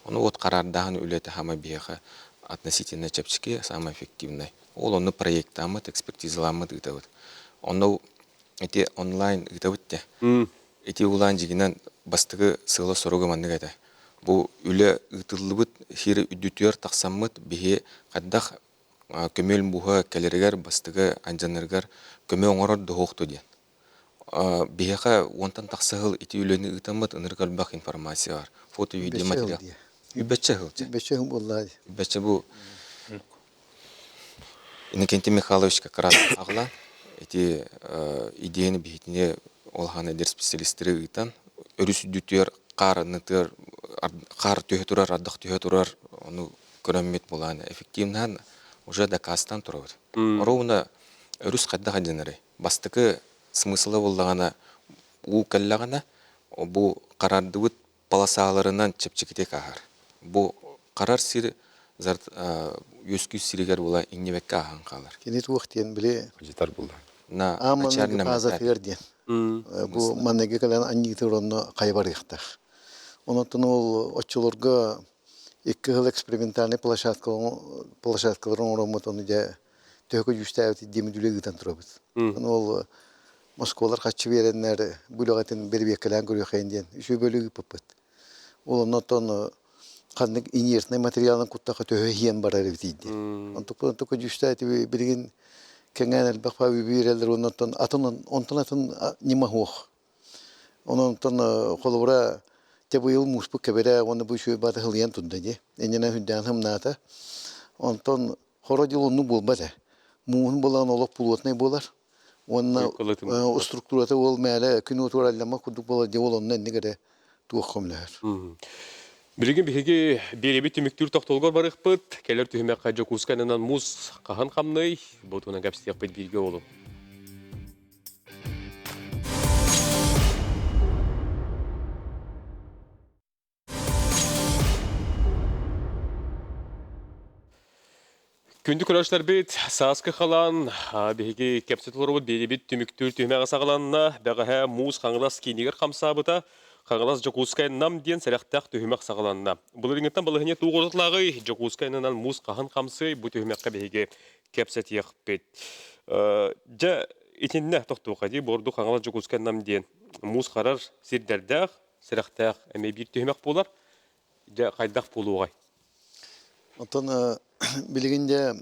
Оны от қарардағын үлеті хама бияға относительно чапчики самый эффективный. Ол оны проектамыд, экспертизаламыд ғытавыд. Оны эти онлайн ғытавыдте. Эти улан жигинен бастығы сылы соруғы манны гайда. Бұл үлі ұтылыбыт хирі үддүтер тақсаммыт бихе қаддақ көмел бұға кәлерігер бастығы анжаныргар көме оңырыр дұғуқты ден. Бихеға онтан тақсығыл эти үліні ұтамыт ұнырғал бақ информация бар. Фото, видео, материал. Үббәтші ғыл. Үббәтші ғыл боллады. Үббәтші бұл Иннокентий Михайлович как раз ағылан эти идеяны бихетіне олханы дер специалисттері ұйтан, өріс үддүтер, қар түйе тұрар, ардық түйе тұрар, оны көрәммет боланы. Эффективнан уже доказтан тұрауыр. Оруына өріс қаддаға денері. Бастықы смыслы болдағана, у кәллағана, бұл қарардығыт паласағаларынан чепчекетек ағар. Бұл қарар сирі, өскіз сирігер бола иннебекке аған қалар. Кенет уақытен біле... Жетар болды. Аманығы пазат ерден. Бұл маннеге кәлән аннигітір онны қайбар иқтақ. Онытын ол отчыларға 2 жыл экспериментальный площадкаларын орамыт оны де төхі жүстәуті демедулі ғытан тұрабыд. Ол Москвалар қатшы беренлер бүліғатын бербек кәлән көрі қайынден үші бөлігі пұппыд. Ол онытын қандық инертный материалын құттақы төхі хиен барар бітейді. Онтықы жүстәуті білген кәңән әлбәқ пәбі бейрелдер онтан атын нема хоқ. Онтан қолыбыра тебайыл мұспы кәбірі оны бұл шөй баты ғылиян тұнды де. Әнена хүнден хымната. Онтан қора дел оны болбады. Мұғын болған олық бұлуатынай болар. Онына структураты ол мәлі күн отуар әллама күдік болар де ол онына әнігері туық қомлағыр. Білген бігеге белебі түміктір тоқтолғар барық бұд, кәлер түхімек қаджа күсканынан мұз қаған қамнай, бұтуынан кәпістек бұд білге олу. Күнді күрәштер бет, саасқы қалан, бігеге кәпсетілер бұд белебі түміктір түхімек асағаланына, бәғіға мұз қаңылас кейнегер қамсабыта, Қағалас Жокускай нам ден сәрәқтәқ түхімек сағаланына. Бұл реңеттен балығыне туғырытлағы Жокускайнынан мұз қаған қамсы бұ түхімекқа бейге кәпсәт еқ бет. Жа етеніне тоқтуға дей, бұрды Қағалас Жокускай нам ден мұз қарар сирдердәқ, сәрәқтәқ әмей бір түхімек болар, жа қайдақ болуғай. Онтан білігінде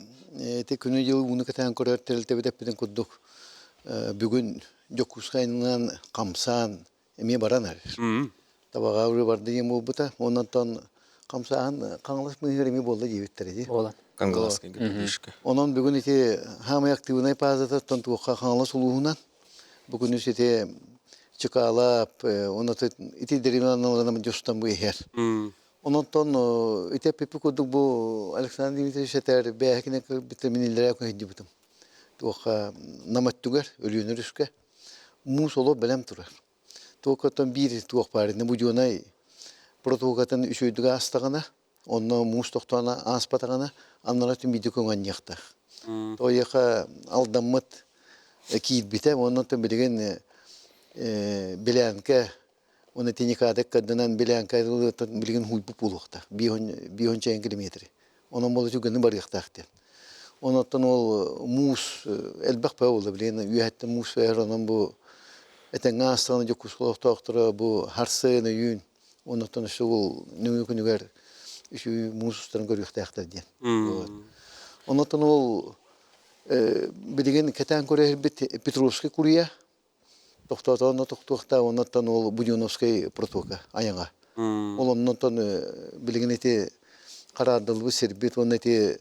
күні жыл ұны кәтән көрер тәрілтәбетәппеден күддік. Бүгін Жокускайнынан қамсан эме баранар. Табаға үрі барды ем ол бұта, оннан қамсаған қаңылас мұхер еме болды жебеттер еді. Қаңылас кегір. Онан бүгін ете хамай активынай пазаты тұнтуыққа қаңылас ұлуғынан. Бүгін өсете чықалап, онан ете деревнанларынан жостан бұл ехер. Онан ете пепі көдік бұл Александр Дмитриевич әтер бәйәкіне бітірменелері әкін хеджі бұтым. Туаққа наматтугар, өліөнер үске. Мұс олы бәлем тұрар. Туақаттан бір туақ барыны бұжуынай протуақаттан үшөйдігі астағана, онна мұз тоқтағана аспатағана, аннара түмейді көңін яқтақ. Тояқа алдаммыт кейт біті, оннан түн білген біләнкі, оны тенекадық қадынан біләнкі білген хуйпы пулуқтақ, 5 километрі. Онан болы жүгіні бар яқтақ. Оннан ол мұз әлбәқ пәуылы білген, үйәтті мұз вәр, онан бұл Этәңә астаны жок кускулык тоқтыры бұл харсыны үйін, онықтан үші ол нүгі күнігер үші мұзыстарын көріқті әқтір ден. Онықтан ол білген кәтән көрер Петровский күрия, Тоқтатуына тоқтуақта, оннаттан ол Буденовский протока, аяңа. Ол оннаттан білген ете қарадылбы сербет, оны ете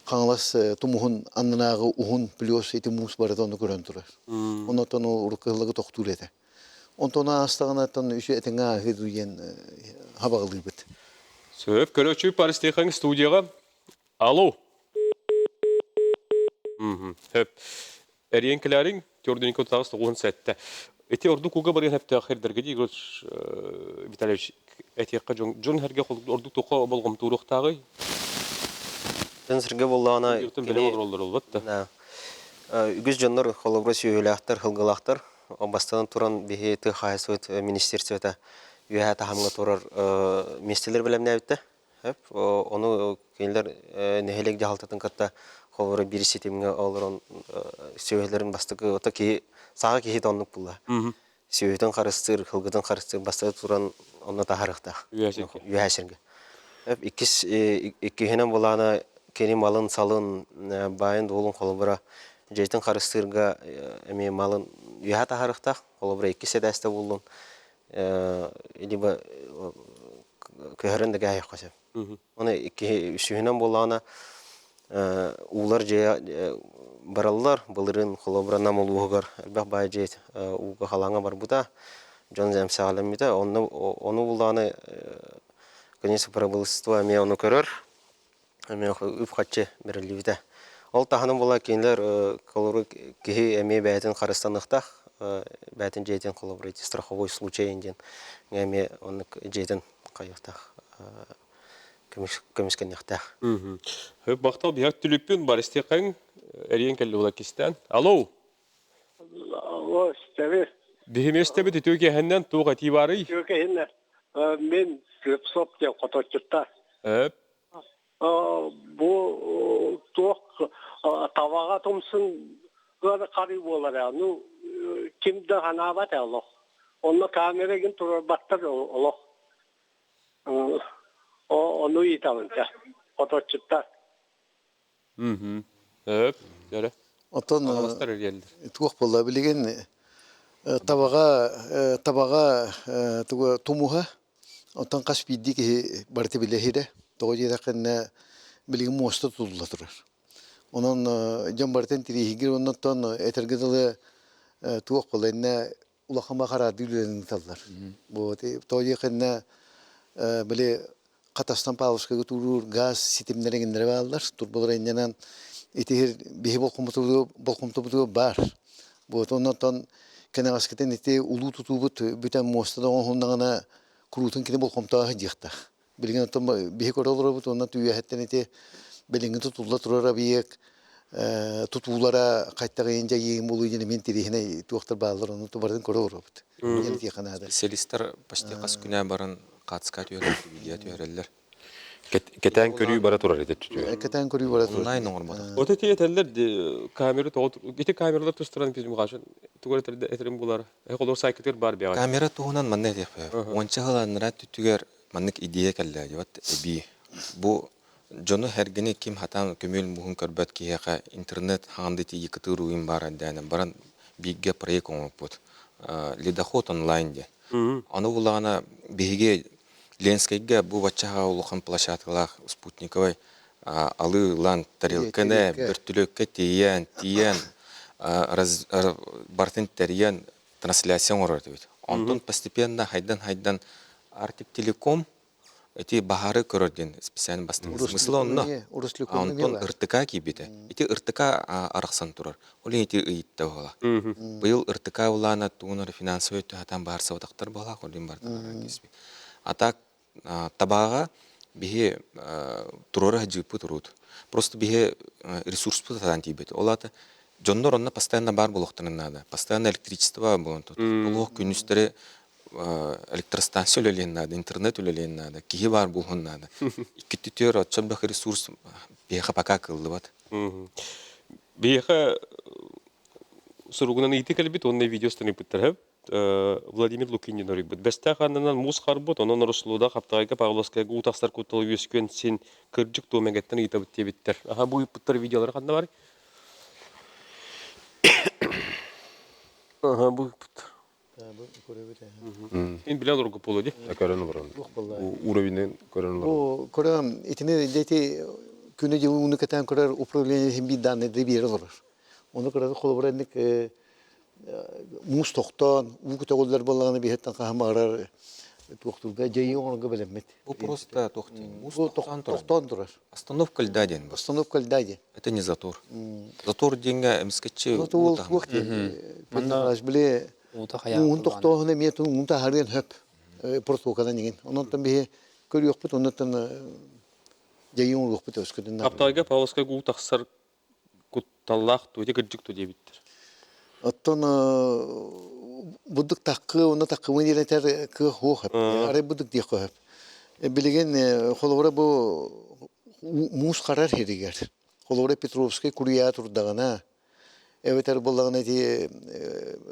қаңлас тұмығын аннанағы ұғын плюс ете мұс барады оны көрін тұрар. Оннаттан ол ұрыққылығы тоқтуыр еті. Онтона астағанаттан үші әтіңа ғедуен хабағылы біт. Сөп, көрөчү парыстейхан студияға. Алло. Хөп. Әрен кіләрің, көрден көтағыз 9 сәтті. Эти орду куга барыгын хәпті ақырдарға дейгіз Витальевич, әтеққа жон әрге орду тоқа болғым тұрықтағы? Жон сірге болғана... Үртін білім олар олбатты. Үгіз жонлар қолыбыры сүйеліқтар, хылғылақтар. Бастан туран бихи тыхайсует министерствота юha тахамга турар местелер белемне әйтте. Оны кейлер нехелек жалтатын катта холбары бир сетимге олорон сөйлерин бастыгы ота ки сага ки тоннук булла. Сөйтен карыстыр, хылгыдан карыстыр бастыгы туран онна тахарыкта. Юхасенге. Иккенен булана кени малын салын байын долун холбара жейтен карыстырга эми малын юха тахарыкта холбара 2 седасты булдун. Либо көһөрөндө гай хосеп. Оны ики сүйүнөн болгана улар же бараллар булырын холобра намулугар албак байжет уга халаңа бар буда жон замсалымыда оны буланы конечно правительство ме оны көрөр ме үпкачы берилибиде. Ол таханын була кейлер колору ки эме бәйтен Карыстаныкта бәйтен жейтен колобра страховой случай инден эме оны жейтен кайыкта көміскен яқта. Бақтал бияқ түліппен бар істеқаң әрен кәлі ола кестен. Алло? Алло, істебе. Дегеме істебе түтөке әннен туға тибары? Түтөке әннен. Мен сөп деп қоточытта. Бұл тоқ таваға тұмсын қари болар. Кімді ғана бат әлі. Оны камереген тұрар баттыр олық. Onu yitamınca, ototçukta. Evet, öyle. Otan, Ağlastar ergeldir. tuğuk bolla bilegen, tabağa tumuha, otan kas biddi ki barıtı bilehide, toğucu edakın bilegen muasta tutula turar. Onun can barıtın tirihigir, ondan ton etergadalı tuğuk bolla enne ulakama karadı ülerini tallar. Bu toğucu edakın böyle Katastan Pavlovska'ya turur gaz sistemlerine indire bağlılar. Turbalara indenen itihir bihi bolkumtu var. Bu ondan kenar asketen iti ulu tutubut bütün mostada ondan kurutun kine bolkumtu hacıkta. Bilgin ondan bihi koralar bu ondan tüye hatten iti bilgin tutullar turar biyek tutulara kayıtta ince yiyim bulu yine mentirihine tuğaktar bağlılar onu tubardan koralar bu. Yani diye kanada. Spesialistler başta kas günah baran katskat yörer, bilgiyat yörerler. Keten körüyü bara turar edet tutuyor. Keten körüyü bara turar. Online normal. Ote tiyeteller kamera giti kameralar tusturan bizim kaşın. Tuğra eterim bular. Kolor saykıtır bar bir. Kamera tuğunan manne diye. Onca halanlara tütüger mannek ideya kelle. Yavat bi. Bu Jonu hergene kim hatan kömül muhun körbet ki haka internet handiti yıkıtı ruin baran denen baran bigge projekt olmaput. Lidahot online de. Onu bulana bihige Ленскайга бу бачага улухан площадкалах спутниковой алыйлан тарелкане бертүлөккө тиян бартын териян трансляцион орор дейт. Онтон постепенно хайдан Артик Телеком эти бахары көрөрден специально бастыгы. Смысл онно. Онтон ыртыка кибите. Эти ыртыка араксан турар. Ол эти ыйтта бола. Быйыл ыртыка улана туунар финансовый хатан бар сабактар бола, колин бар. А так табаға бихе турора хаджипы турут. Просто бихе ресурс путатан тибет. Олата жоннор онна постоянно бар болуқтанын надо. Постоянно электричество болон тут. Улуқ күнүстері электростанция өлелен надо, интернет өлелен надо, кихи бар болон надо. Икки түтер отчабдақ ресурс бихе пока кылды бат. Бихе суругунан ити калбит, онна видеостаны бүттір. Владимир Лукинин орибит. Бесте ханынан мус харбот, онон Рослуда Хаптайга Павловская гутастар кутал вескен син кыржык томегеттен итабыт тебиттер. Аха бу буттар видеолар кандай бар? Аха бу буттар. Ин билен ургу полу ди. Көрөн баран. Уровенен көрөн баран. О, көрөм, итine дети күнү же уну кетен көрөр управление хим бир данный де бери олар. Onu көрөр холобрендик мус токтон, угу тогулдар болганы бихеттен кахамарар токтурга жайы онго белемет. Бу просто тохти. Мус Бу токтон турар. Остановка льда ден. Остановка льдади. Это не затор. Затор деньга эмскетче. Ну то ол вакыт. Мында биле Ута хая. уун токтоохуна метун уунта харыен хөп портокадан деген. Онтон бие көрүөкпүт, онтон жайы онлукпут өскөдүн. Аптайга Павловская гул тахсар кутталлах туйте кырдык ту дебиттер. Оттон будук таккы, оны таккы мынелетер кы хохап. Ары будук дие хохап. Билеген холовра бу мус карар херигер. Холовра Петровский курия турдагана. Эветер боллаган эти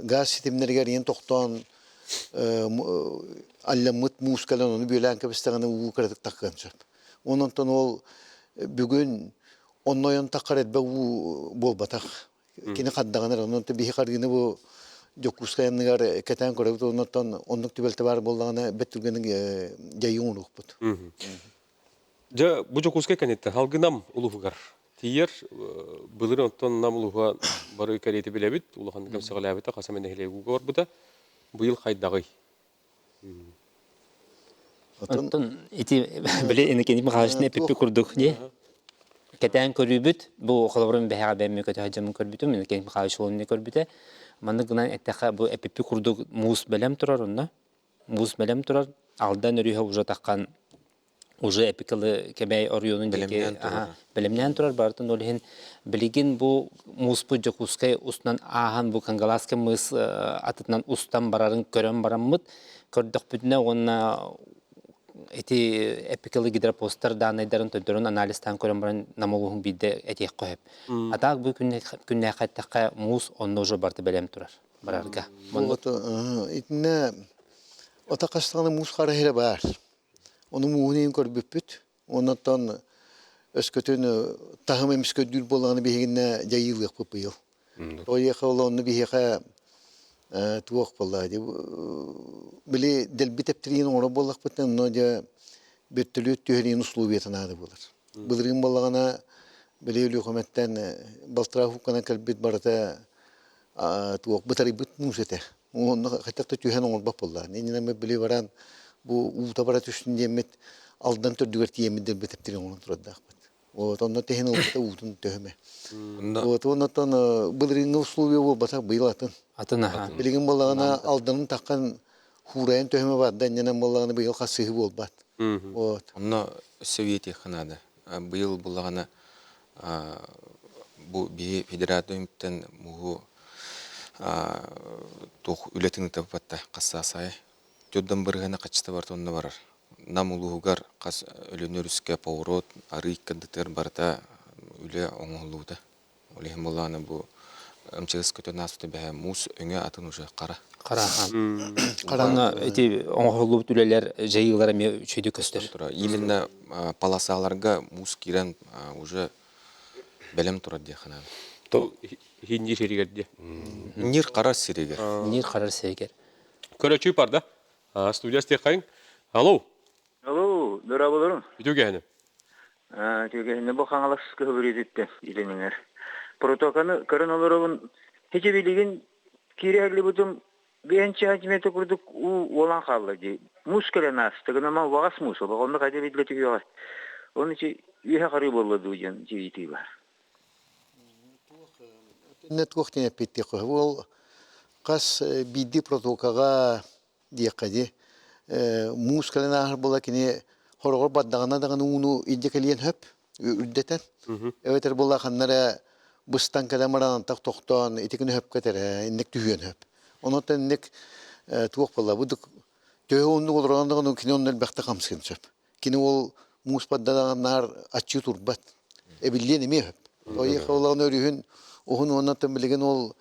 газ системлерге ен токтон алламыт мускалан оны бөлән кебестегәне у кредит таккан чап. Оннан ол бүгүн оннойон таккар этбе у болбатак. Кини каддаганар оннан бихи каргыны бу жокускаянныгар кетен көрөбүт оннан оннук түбелте бар боллагана беттүргөнүн жайын урукпут. Ja bu jokuske kanetta halgınam uluğugar. Tiyer bılır onton nam uluğa barı kariyeti bilebit uluğan kamsa galabita qasamen ehlegu gor buta bu yıl kaydagı. Оттон ити биле энекени махашны пеппи курдук не. Кетен көрүбүт бу холобрун бега бемме көтө хажамын көрбүтүм энекени махашылын көрбүтө. Маны гынан эттеха бу пеппи курдук мус белем турар онна. Мус белем турар алдан өрүхө уже таккан уже эпикалы кебей орионун деке белемнен турар бартын олхин билигин бу муспу жокускай устан ахан бу кангаласка мыс атытынан устан барарын көрөн бараммыт көрдөх бүтүнө онна эти эпикалы гидропостар данныйдарын төндөрүн анализтан көрөн баран намолугун бидде этек коеп атак бу күнне кайтакка мус онно уже барты белем турар барарга итне отакастагы мус кара хере бар. Onu muğunayım körbüppüt. Ondan öskötün tahım emsködül bolanı bihinne jayılık bu yıl. O yakalı onu bihiha tuğuk bolaydı. Bile delbiteptriyin ona bolak biten no ja bütülüt tüherin uslubiyeten adı bolar. Bılırın bolağına bile ölü hükümetten baltrafu kana kalbit barata tuğuk bitari bit musete. Onu hatta tühen onu bolar. Nineme bile varan bu utabarat üstünde yemet aldan tördügerti yemedel beteptirin onu turada. O tonda tehen olta utun töhme. O tonda ton bılırın условия bol batak bıylatın. Атына. Bilgin bolağına aldanın takkan hurayan töhme var. Danyana bolağına bıyıl kasığı bol bat. O. Onunla Sovyeti xanada. Bu yıl bulağına bu bir federasyondan muhu toh ületini tapatta qasasay. Жоддан быргана качты бар тонна барар. Нам улугар кас өлөнөрүскө поворот, арык кандытер барта үле оңолууда. Олехим боланы бу МЧС көтө насты бе мус өңө атын уже кара. Кара. Карана эти оңолуп түлелер жайылар эме чөйдө көстөр. Именно полосаларга мус кирен уже белем турат ди хана. То хинди шеригерди. Нир кара сирегер. Нир карар сейгер. Көрөчү парда. Студия стехайын. Алло. Алло, дөрабылырым. Ütөгәне. Төгәне бу хаңалас көбүрүдүттө иленеңер. Протоканы коронавирустун хече билген кирәгле бутум бенче хакимияте курдук у олан халлы ди. Мускулен астыгына ма вагас мусу, онда кайда бидлети юга. Оны чи үһә карый болду дигән җити бар. Net вакытына питти кыл. Кас бидди протоколга диякади мускалена бола кини хорогор баддагана даганы уну индекелиен хөп үддетен. Эветер бола ханнара бустан кадамаран так токтон итикини хөп кетер индек түйөн хөп. Онотен индек туок бола будук төөнү олоргандагы кини оннел бакта камсын сөп. Кини ол мус баддаганар ачы турбат. Эбиллен эме хөп. Ой хавлан өрүһүн ohun ondan bilgen ol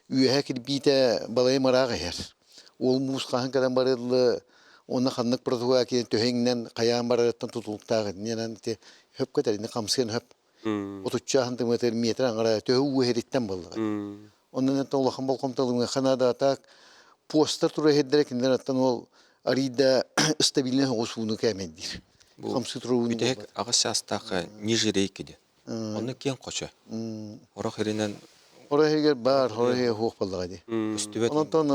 üyekil bite balay marağı her. Ol musqahan kadar barılı ona kanlık protokola ki töhengnen kayan barıttan tutulukta nenen te höp kadar ne kamsın höp. Otutçahan da metre angara töhü heritten balı. Ondan da Allah'ın bol komutalığına Kanada atak постар тура хеддер киндер аттан ол арида стабильный осуну кәмендир. Хамсы туруун. Үтек ағыс шастақы ниже рейкеде. Оны кен қоча. Орақ ерінен Ора хегер бар, ора хегер хук баллагади. үстібет. Онтон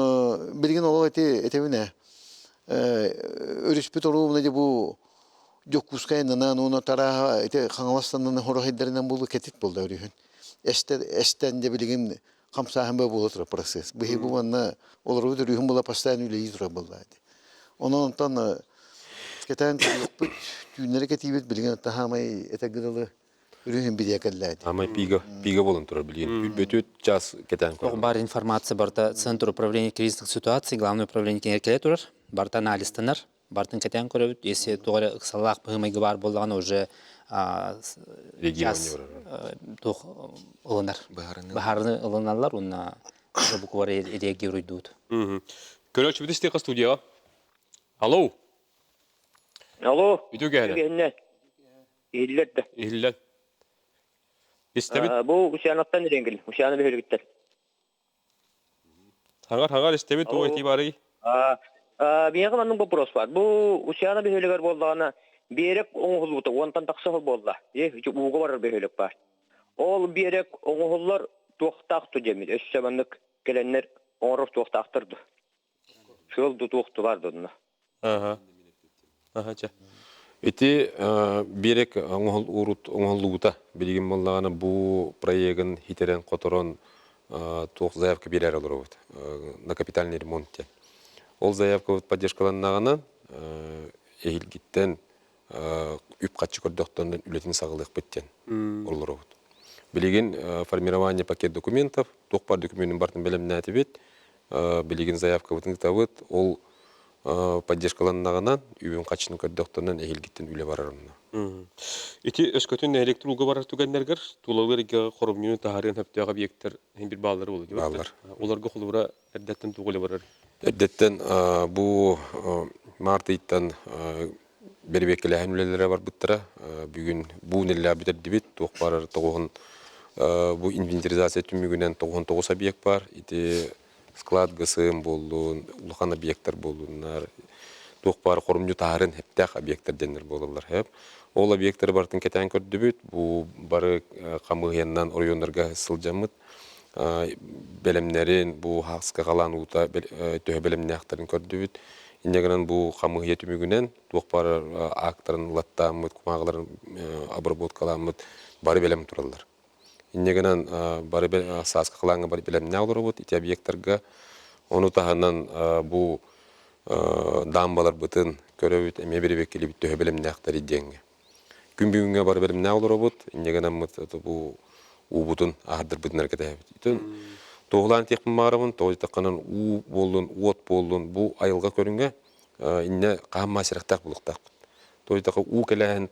билген олог этебине. Өрүспүт орумна де бу жоккускайнана нуна тара эте хаңаластаннан ора хеддеринен болду кетит болду өрүхүн. Эстен де билген камсахан бе болот процесс. Бу бу манна олар өрүхүн бола постоянно үлеи тура баллагади. Онтон кетен күннере кетибет билген тахамай этегдалы үрүнүн бидекелләди. Ама пига болын турар билген. Бүтөт час кетен Тох бар информация барта Центр управления кризисных ситуаций, Главное управление кеңеркеле турар. Барта анализтанар, бартын кетен көрөбүт. Если тугары ыксаллак быгымайгы бар болганы уже регион тох ылынар. Бахарны ылыналар, уна буквары реагируйдут. Көрөчү бит истека студияга. Алло. Алло. Үтүгәне. Илләт. Истебит. Бу ушанаттан ренгел. Ушаны бөлүгүттер. Хаңар истебит о этибары. Бияга манның вопрос бар. Бу ушаны бөлүгөр болганы берек оңгулута, онтан таксы болду. Уга бар бөлүк бар. Ол берек оңгуллар токтакту демир. Өссөмөндүк келеннер оңроп токтактырды. Шол токту бар донна. Ага. Эти берек оңолугута билген боллаганы бу проектин хитерен которон тоқ заявка берер алыр на капитальный ремонт. Ол заявка поддержкаланнаганы элгиттен үп качы көрдөктөрдөн үлетин сагылык беттен олор. Билген формирование пакет документов, тоқ бар документин бартын белемнәти бит, билген заявка бутын табыт, ол поддержкаланнагынан үйүн качын көрдөктөрдөн элгиттен үле барарына. Ити өскөтүн электрулга барар түгәннәргә тулавырга хорумнуны тахарын хаптага объекттер бир баллары булды. Баллар. Оларга хулура әддәттен тугылы барар. Әддәттен бу марттан бербекеләһен үлеләре бар буттара. Бүген бу неллә битер дибит тоқ барар тогын бу инвентаризация түмүгүнен 99 объект бар. Ити склад гысым болдун, улхан объекттер болдунар. Тоқ бар хорумну тахарын хептак объекттер денер болдулар хеп. Ол объекттер бартын кетен көрдөбүт. Бу бары камыгыннан орыйондарга сылжамыт. Белемнерин бу хакска калан ута тө белемнәктәрен көрдөбүт. Иннегенен бу камыгы түмүгүнен тоқ бар акттарын латтамыт, кумагларын обработкаламыт бары белем туралар. Иннегенен бары саска каланга бары белемнә олорбут. Ити объекттерге ону таханан бу дамбалар бытын көрөбүт, эме беребекели бит тө белемнәктәр идеңге. Күн бүгүнгө бары белемнә олорбут. Иннегенен бу убутун ардыр битнерге дәбит. Тоғлан текпін мағырымын, тоғы таққанын у болдun, уот болдun, bu айылға көрінге инне қағым масирақтақ бұлықтақ. Тоғы таққа у кәләхін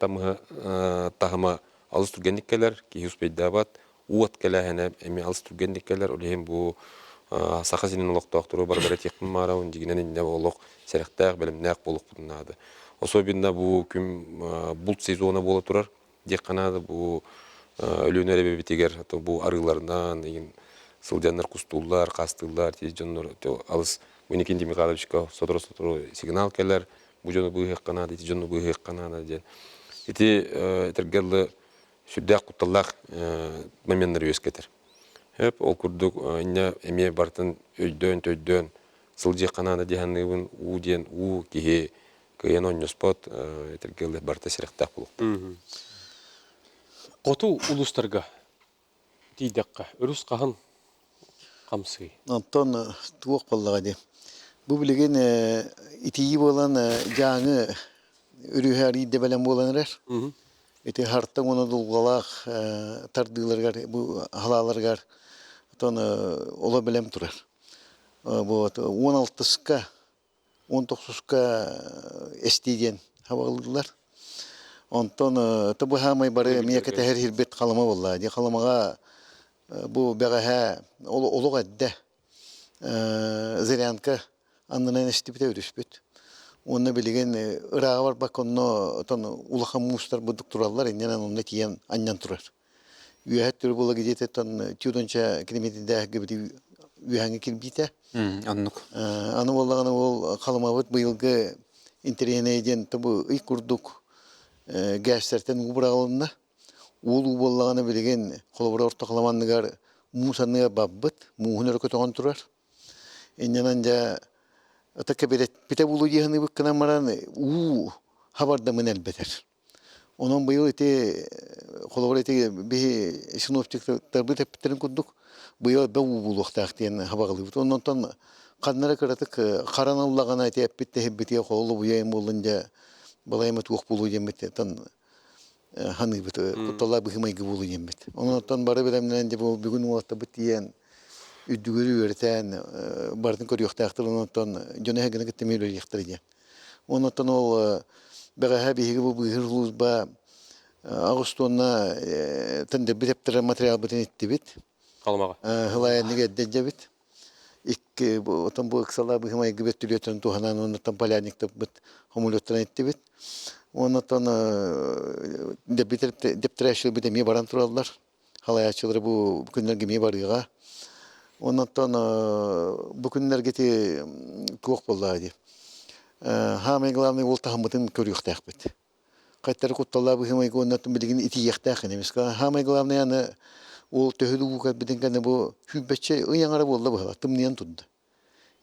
тағыма алыс түргендік кәлер, кейі ұспейді абат, уот кәләхін әме алыс түргендік кәлер, олейін бұл сақа зенен олықтақ тұру барбары текпін мағырымын, дегенен инне олық сәріқтақ, бәлімнәқ болық бұдынады. Особенно бұл күн бұлт сезона болы тұрар, дек қанады бұл өлеуін әребе бетегер, бұл арыларынан, сылжандар кустуллар, кастыллар, тижоннор алыс Муникин Михайловичка сотро сигнал келер, бужону быйык канада, тижону быйык канада ден. Ити тергелле сүддак кутталлак моменттер өскетер. Хеп ол курдук инне эме бартын өйдөн сылжы канада дегеннибин у ден у кихе кыян спот тергелле барта сиректак болуп. Коту улустарга тийдакка өрүс каһын Камсы. Антон туок баллагади. Бу билеген итии болан жаңы өрүһәри дебелем боланыр. Эти харттан оны дулгалак тардыларга бу халаларга тон ола белем турар. Бу 16ска 19ска эстиден хавалдылар. Антон табы хамай бары миякете һәр хирбет калыма булла. Ди калымага bu beğe oluq edde zeriyanka andan istibite örüspüt. Onu bilgen ırağı var bak onu ulaqa mustar bu doktorlar inden onu tiyen anyan turar. Üyehet türü bola gidete ton tüdönçe kilometrede gibi үйәңі келбейті. Оннук. Аны болағаны ол қалымабыт бұйылғы интеренейден табы үй күрдік гәстертен ұбырағылына. Ол болағаны білген қолыбыра орта қаламанныгар мусанныға баббыт, муғын өркі тоған тұрар. Еннен жа атакка бите булу жиһаны быккана маран хабарда мен әлбетер. Onun bu yıl ete kolabora ete bir sinoptikler bir tepkilerin kurduk. Bu yıl ben buluk tahtiyen habağlı. Ondan sonra kadınlara karatık karanlığa ete epitte hebbetiye kolu bu yayın olunca balayıma tuğuk bulu yemet tan hanı bit kutalla bir hımay gibi bulu yemet. Ondan sonra bara bilemden bu bugün olta bitiyen üdügürü öğreten barın koruyor tahtır ondan sonra jone hegene gitmeli yıktırıcı. Ondan sonra o Бәғәһә биһиге бу быһырлуз ба Агустонна тәндә битептер материал битен итте бит. Калмага. Хылаянныга дәҗә бит. Икки отан бу кысала быһымай гыбет түлетен туханан онны тан полярник тып бит хомулеттен итте бит. Онны тан дептрэшил бит ми баран тураллар. Халаячылары бу күннәргә ми барыга. Онны тан бу күннәргә те күк булды. Хамай главный ол тахмытын көрүк тахбыт. Кайтары кутталла бу хамай гоннатын билген ити яктахын эмес. Хамай главный аны ол төһүлү букат биденгәне бу хүббәче ыяңара болду бу. Тымныян тудды.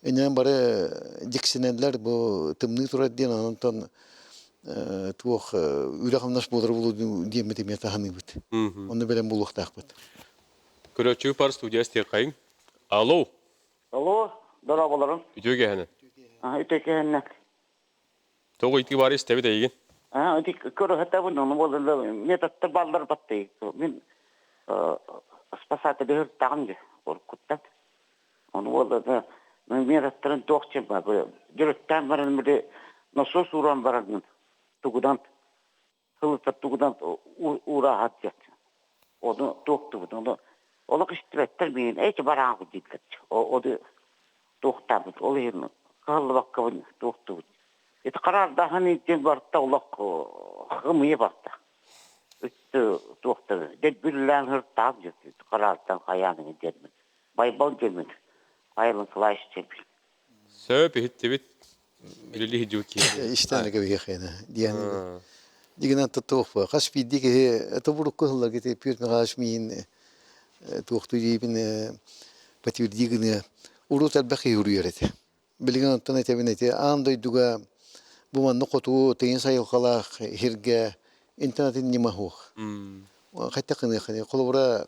Энен бары диксенелләр бу тымны турат дигән андан туох үрәхмнаш булыр булу диеме демете ханы бит. Оны белән булук тахбыт. Көрөчү пар студиясты кайын. Алло. Алло, дарабаларым. Үтөгә хәне. Үтекенне. Тогы итибары истәбе дәйген. Үтек көрө хәтта бу ны булды. Методтар балдар батты. Мин спасатель бер тагын коркуттан. Оны булды. Мен методтарын токчым бар. Директан баран бире насос уран баран. Тугудан хылып тугудан ура хатчат. Оны токту бу. Олық иштибеттер мен эч баран диккет. Оды токтабыт. Ол yerine kallı bakkavın toktubut. Et kararda hani den barta ulak hımıya barta. Üttü toktadı. Ded büllen hırtab jötü. Karardan kayanını dedmin. Baybal gelmedi. Ayılın kılayış çelbil. Söp hittibit bilili hijuki. İşten gibi yekene. Diyen. Digenen tutuq. Kaç bir dige taburuk kıllar gete pürtme kaçmayın. Toktu jibin patür digene urut elbaki yürüyerete. Bilgen tane tebinete anday duga bu man noqotu teyin sayıl kala hirge internetin nima ho. Hatta qene qolbura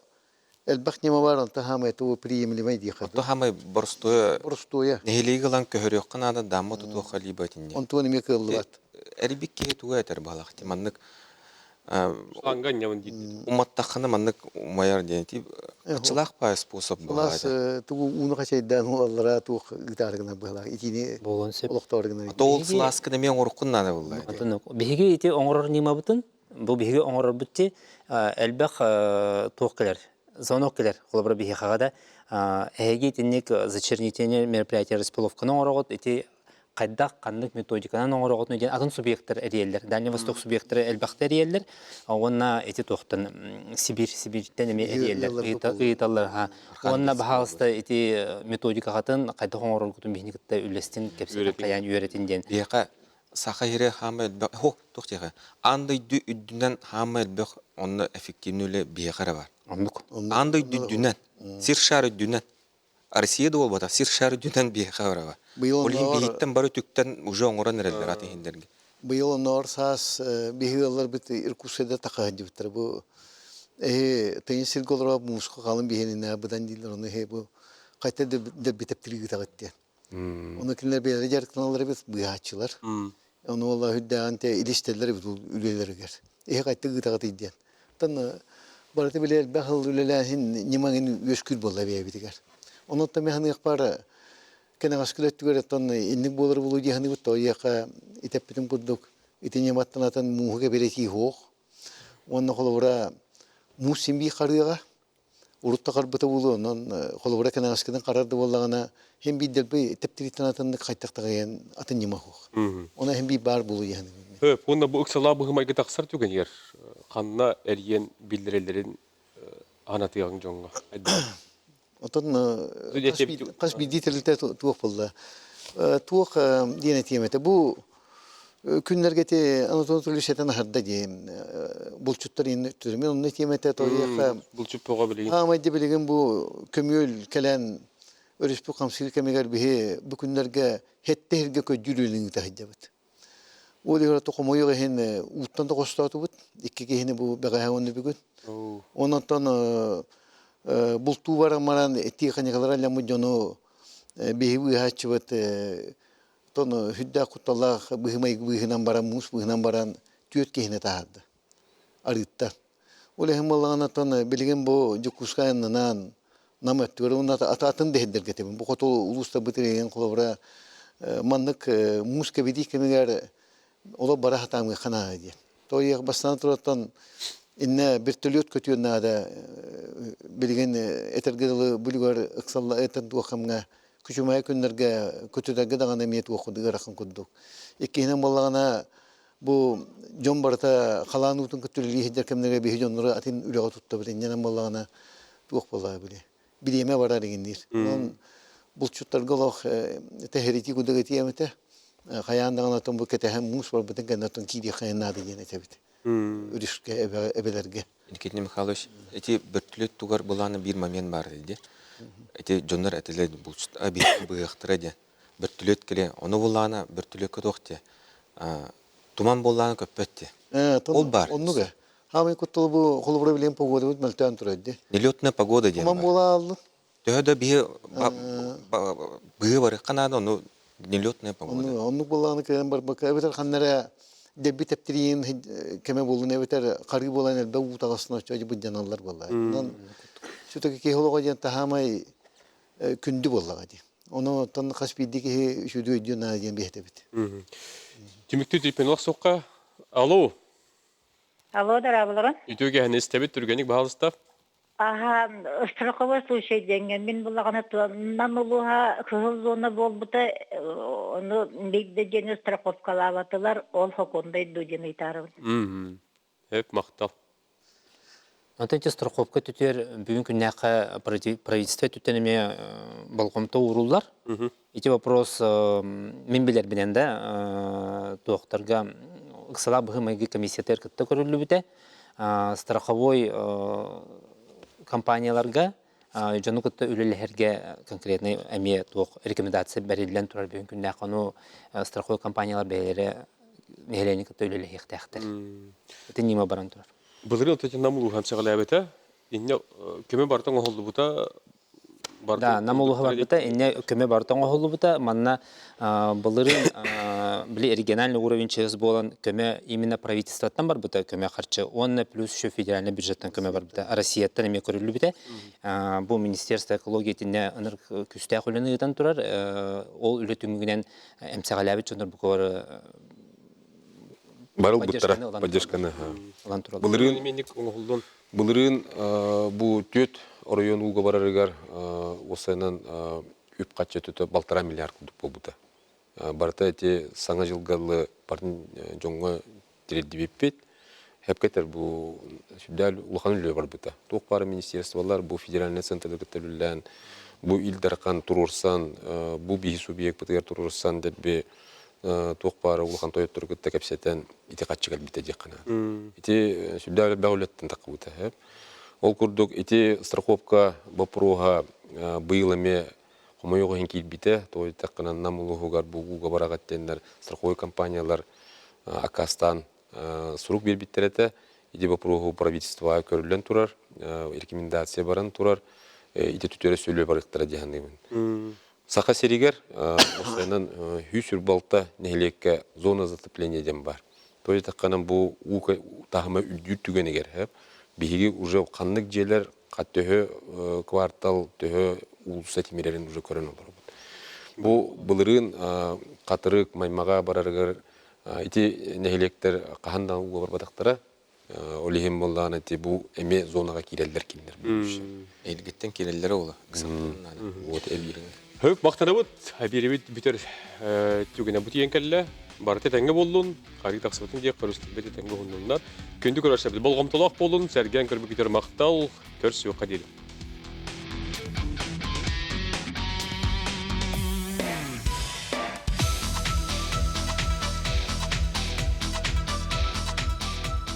elbak nima var anta hama tu priyimli maydi qad. То хамай борстоя. Нехилиги лан көһөрөк кынада дамма туту хали батинне. Онтони мекыллат. Эрбик ке туга этер балакти маннык Анган явын дит. уматтахны маннык умаяр денти чылак па способ Лас ту уны качайдан уллара ту гитаргына бала. Итини Болгон сеп. улуктаргына. Тоолсласкы мен оркуннаны буллай. Атын биһиге ити оңорор нима бутун. Бу биһиге оңорор бутти элбах тооккелер. Зоноккелер. Колбара биһи хагада эги тинник зачернительное мероприятие располовканы оңорогот ити кайдак кандык методиканан оңорогот деген атын субъекттер эриелер. Дальний Восток субъекттері элбахты эриелер. Онна эти тоқтын Сибирьтен эме эриелер. Ыйталар. Онна бахалыста эти методика хатын кайдак оңороготун бихникетте үлестин кепсен каян үйретинден. Бияка сахайре хамел хо тоқтига. Андай дүддүнөн хамел бек онны эффективнүүле биякара бар. Андай дүддүнөн сиршары дүнөн Россияда ол бата сиршары дүнөн биякара бар. Олин биһиттен бары түктен уже оңоран эрелер аты хиндерге. Быйыл норсас биһигалар бит Иркутскада такаһыдыптыр. Бу тыйын сирголора муска калын биһинне будан дилер оны бу кайта да битептириги тагытты. Оны кинлер беле жарканалар бит быячылар. Оны Аллах хүддәнте илиштелер бит үлелергер. Кайта гытагыты дигән. Тан барты беле бахыл үлеләһин нимагын өскүл болла битигер. Оны та механы якпары Кena askılet tügeretten innik bolar bulu jehani bu toya ka iteppitin kuduk itinya mattanatan muhuge bereti hoq. Onna kolora musimbi qarıga urutta qarbata bulu non kolora kena askıdan qarardı bollagana hem biddelbe iteptiritanatan qaytaqtagayan atın yema hoq. Ona hem bir bar bulu jehani. Höp, onda bu ıksala bu hımayga taqsar tügen yer. Qanna eriyen bildirelerin anatıyağın jonga. Отон Судья кас бидителте туох булла. Туох дине темете бу күннәргәте Анатолий Анатольевичтан харда дим. Булчуттар инде түрмен онны темете тояха. Булчуп пога билеген. Амайды билеген бу көмөл келен өрүспү камсыл кемегер бихи бу күннәргә хеттерге көҗүлүлүң тахҗабыт. Ол дигәр токомойга хен уттан да костату бут. Иккеге хен бу бага онны бүгүн. Оннан булту бара маран эти ханьгалар лямы жону бихи хачбыт тон хүддә куталла бихимай бихинан бара мус бихинан баран төт кехне тахады. Арытта. Ол хем балгана тон билген бу жукускайнан намат төрүнә ататын дедер кетем. Бу коту улуста битирген кулыбра маннык мус кебеди кемегер ола бара хатамы хана ди. Той бастан тураттан инне бир төлөт көтүнә да билген этергеле бүлгөр ыксалла этен дуахамга күчүмай күннәргә көтүдәге даган эмет окудыга ракын куддук. Иккенен баллагана бу жон барта халанутун көтүлү хидер кемнеге бихи жоннора атин үлөгө тутта билен баллагана туак балла биле. Билеме бара дигендир. Он булчуттарга лох тахрити кудыга тиемете. Хаяндагана тон бу кетем мус бар битен генатон киди хаянна деген этебит. Үришке эбелерге. Никита Михайлович, эти бертүлөт тугар буланы бир момент бар диде. Эти жоннор этеле булчут аби быяктыра бертүлөт келе, оны буланы бертүлөккө тохте. Туман буланы көппетти. Ол бар. Оннуга. Хамы куттул бу холбура билен погода бут малтан турады. Нелётная погода ден. Туман булалы. Төһөдө быгы бар канада, ну нелётная погода. Онну буланы келен бар бака бетер ханнара дебби тептерин кеме болуна бетер каргы болан элбе утагасына чөҗү бу жаналар булла. Ондан шутаки ке холога жан тахамай күндү буллага ди. Оны тан хаспиддики шүдү жана ден бехтебит. Тимиктү типенлак сокка. Алло. Алло, дарабыларан. Үтөге хәне истебит түргәник баалыстап. Ага, страховой случай денген. Мен буллагана намылуха кызыл зона болбута, оны бигде жене страховкалаватылар, ол хокондай дуден итарыбын. Хеп мактал. Антенте страховка түтер бүгүн күннәкә правительство түтенеме балкомта уруллар. Эти вопрос мен билер белән дә докторга ыксала быгымайгы комиссиятер кытта көрүлү бите. Страховой компанияларга жону кытта үлелерге конкретный эме ток рекомендация берилген турар бүгүн күннәкә аны страховой компаниялар бәйләре нелени кытта үлелер хактыр. Это нима баран турар. Булырын отетен намулу ханчагала бете. Инне көмө бартан оголду бута. Да, намулу бар бута, инне көмө бартан оголду бута. Манна булырын били региональный уровень через болан көмө именно правительствоттан бар бута көмө харчы. Он плюс еще федеральный бюджеттен көмө бар бута. Россияттан эме көрүлү бута. Бу министерство экология тине ыныр күстә хөлөнүдөн турар. Ол үлөтүнгүнен эмсагалабы чондор бу көр Барыл буттара поддержканы. Булырын бу төт район уга барарыгар осайнан үп качы төтө 1,5 миллиард куб болбута. Барта эти саңа жылгалы бардын жоңго тиредибеппет. Хепкетер бу сүддал улахан үлө барбыта. Ток бар министерстволар бу федеральный центрдер көтөлүлгөн бу илдаркан турурсан бу бии субъект бытыр турурсан деп бе ток бар улахан тоyottor көттө кепсетен ити качыгал бите жакана. Ити сүддал баулеттен такыбыта. Ол курдук ити страховка бопрога быйламе комойго хенкил бите, той такканан намулугар бугуга барагаттендер страховой компаниялар Акастан сурук бербиттерете, ити бопрогу правительство көрүлөн турар, рекомендация баран турар, ити түтөрө сөйлөө барыктара дегендигин. Саха серигер осайнан хүсүр балта нехлекке зона затопления дем бар. Той такканан бу тахма үлдүттүгөнегер, биги уже каннык жерлер каттөһө квартал төһө улуса тимерерин уже көрөн бар. Бу былырын катырык маймага барарыгар ити нехелектер кахандан уга барбатактара олихим болланы ти бу эме зонага кирелдер киндер. Элгеттен кирелдер ола. Вот элбирин. Хөп мактанабыт, биребит битер түгенә бу тиенкәлле. Барты тәңге болдун, карый таксыбытын дия көрүстүк бете тәңге болдуннар. Көндү көрөшөбүз болгомтолок болдун, сәрген көрбү кетер мактал, көрсү кадил.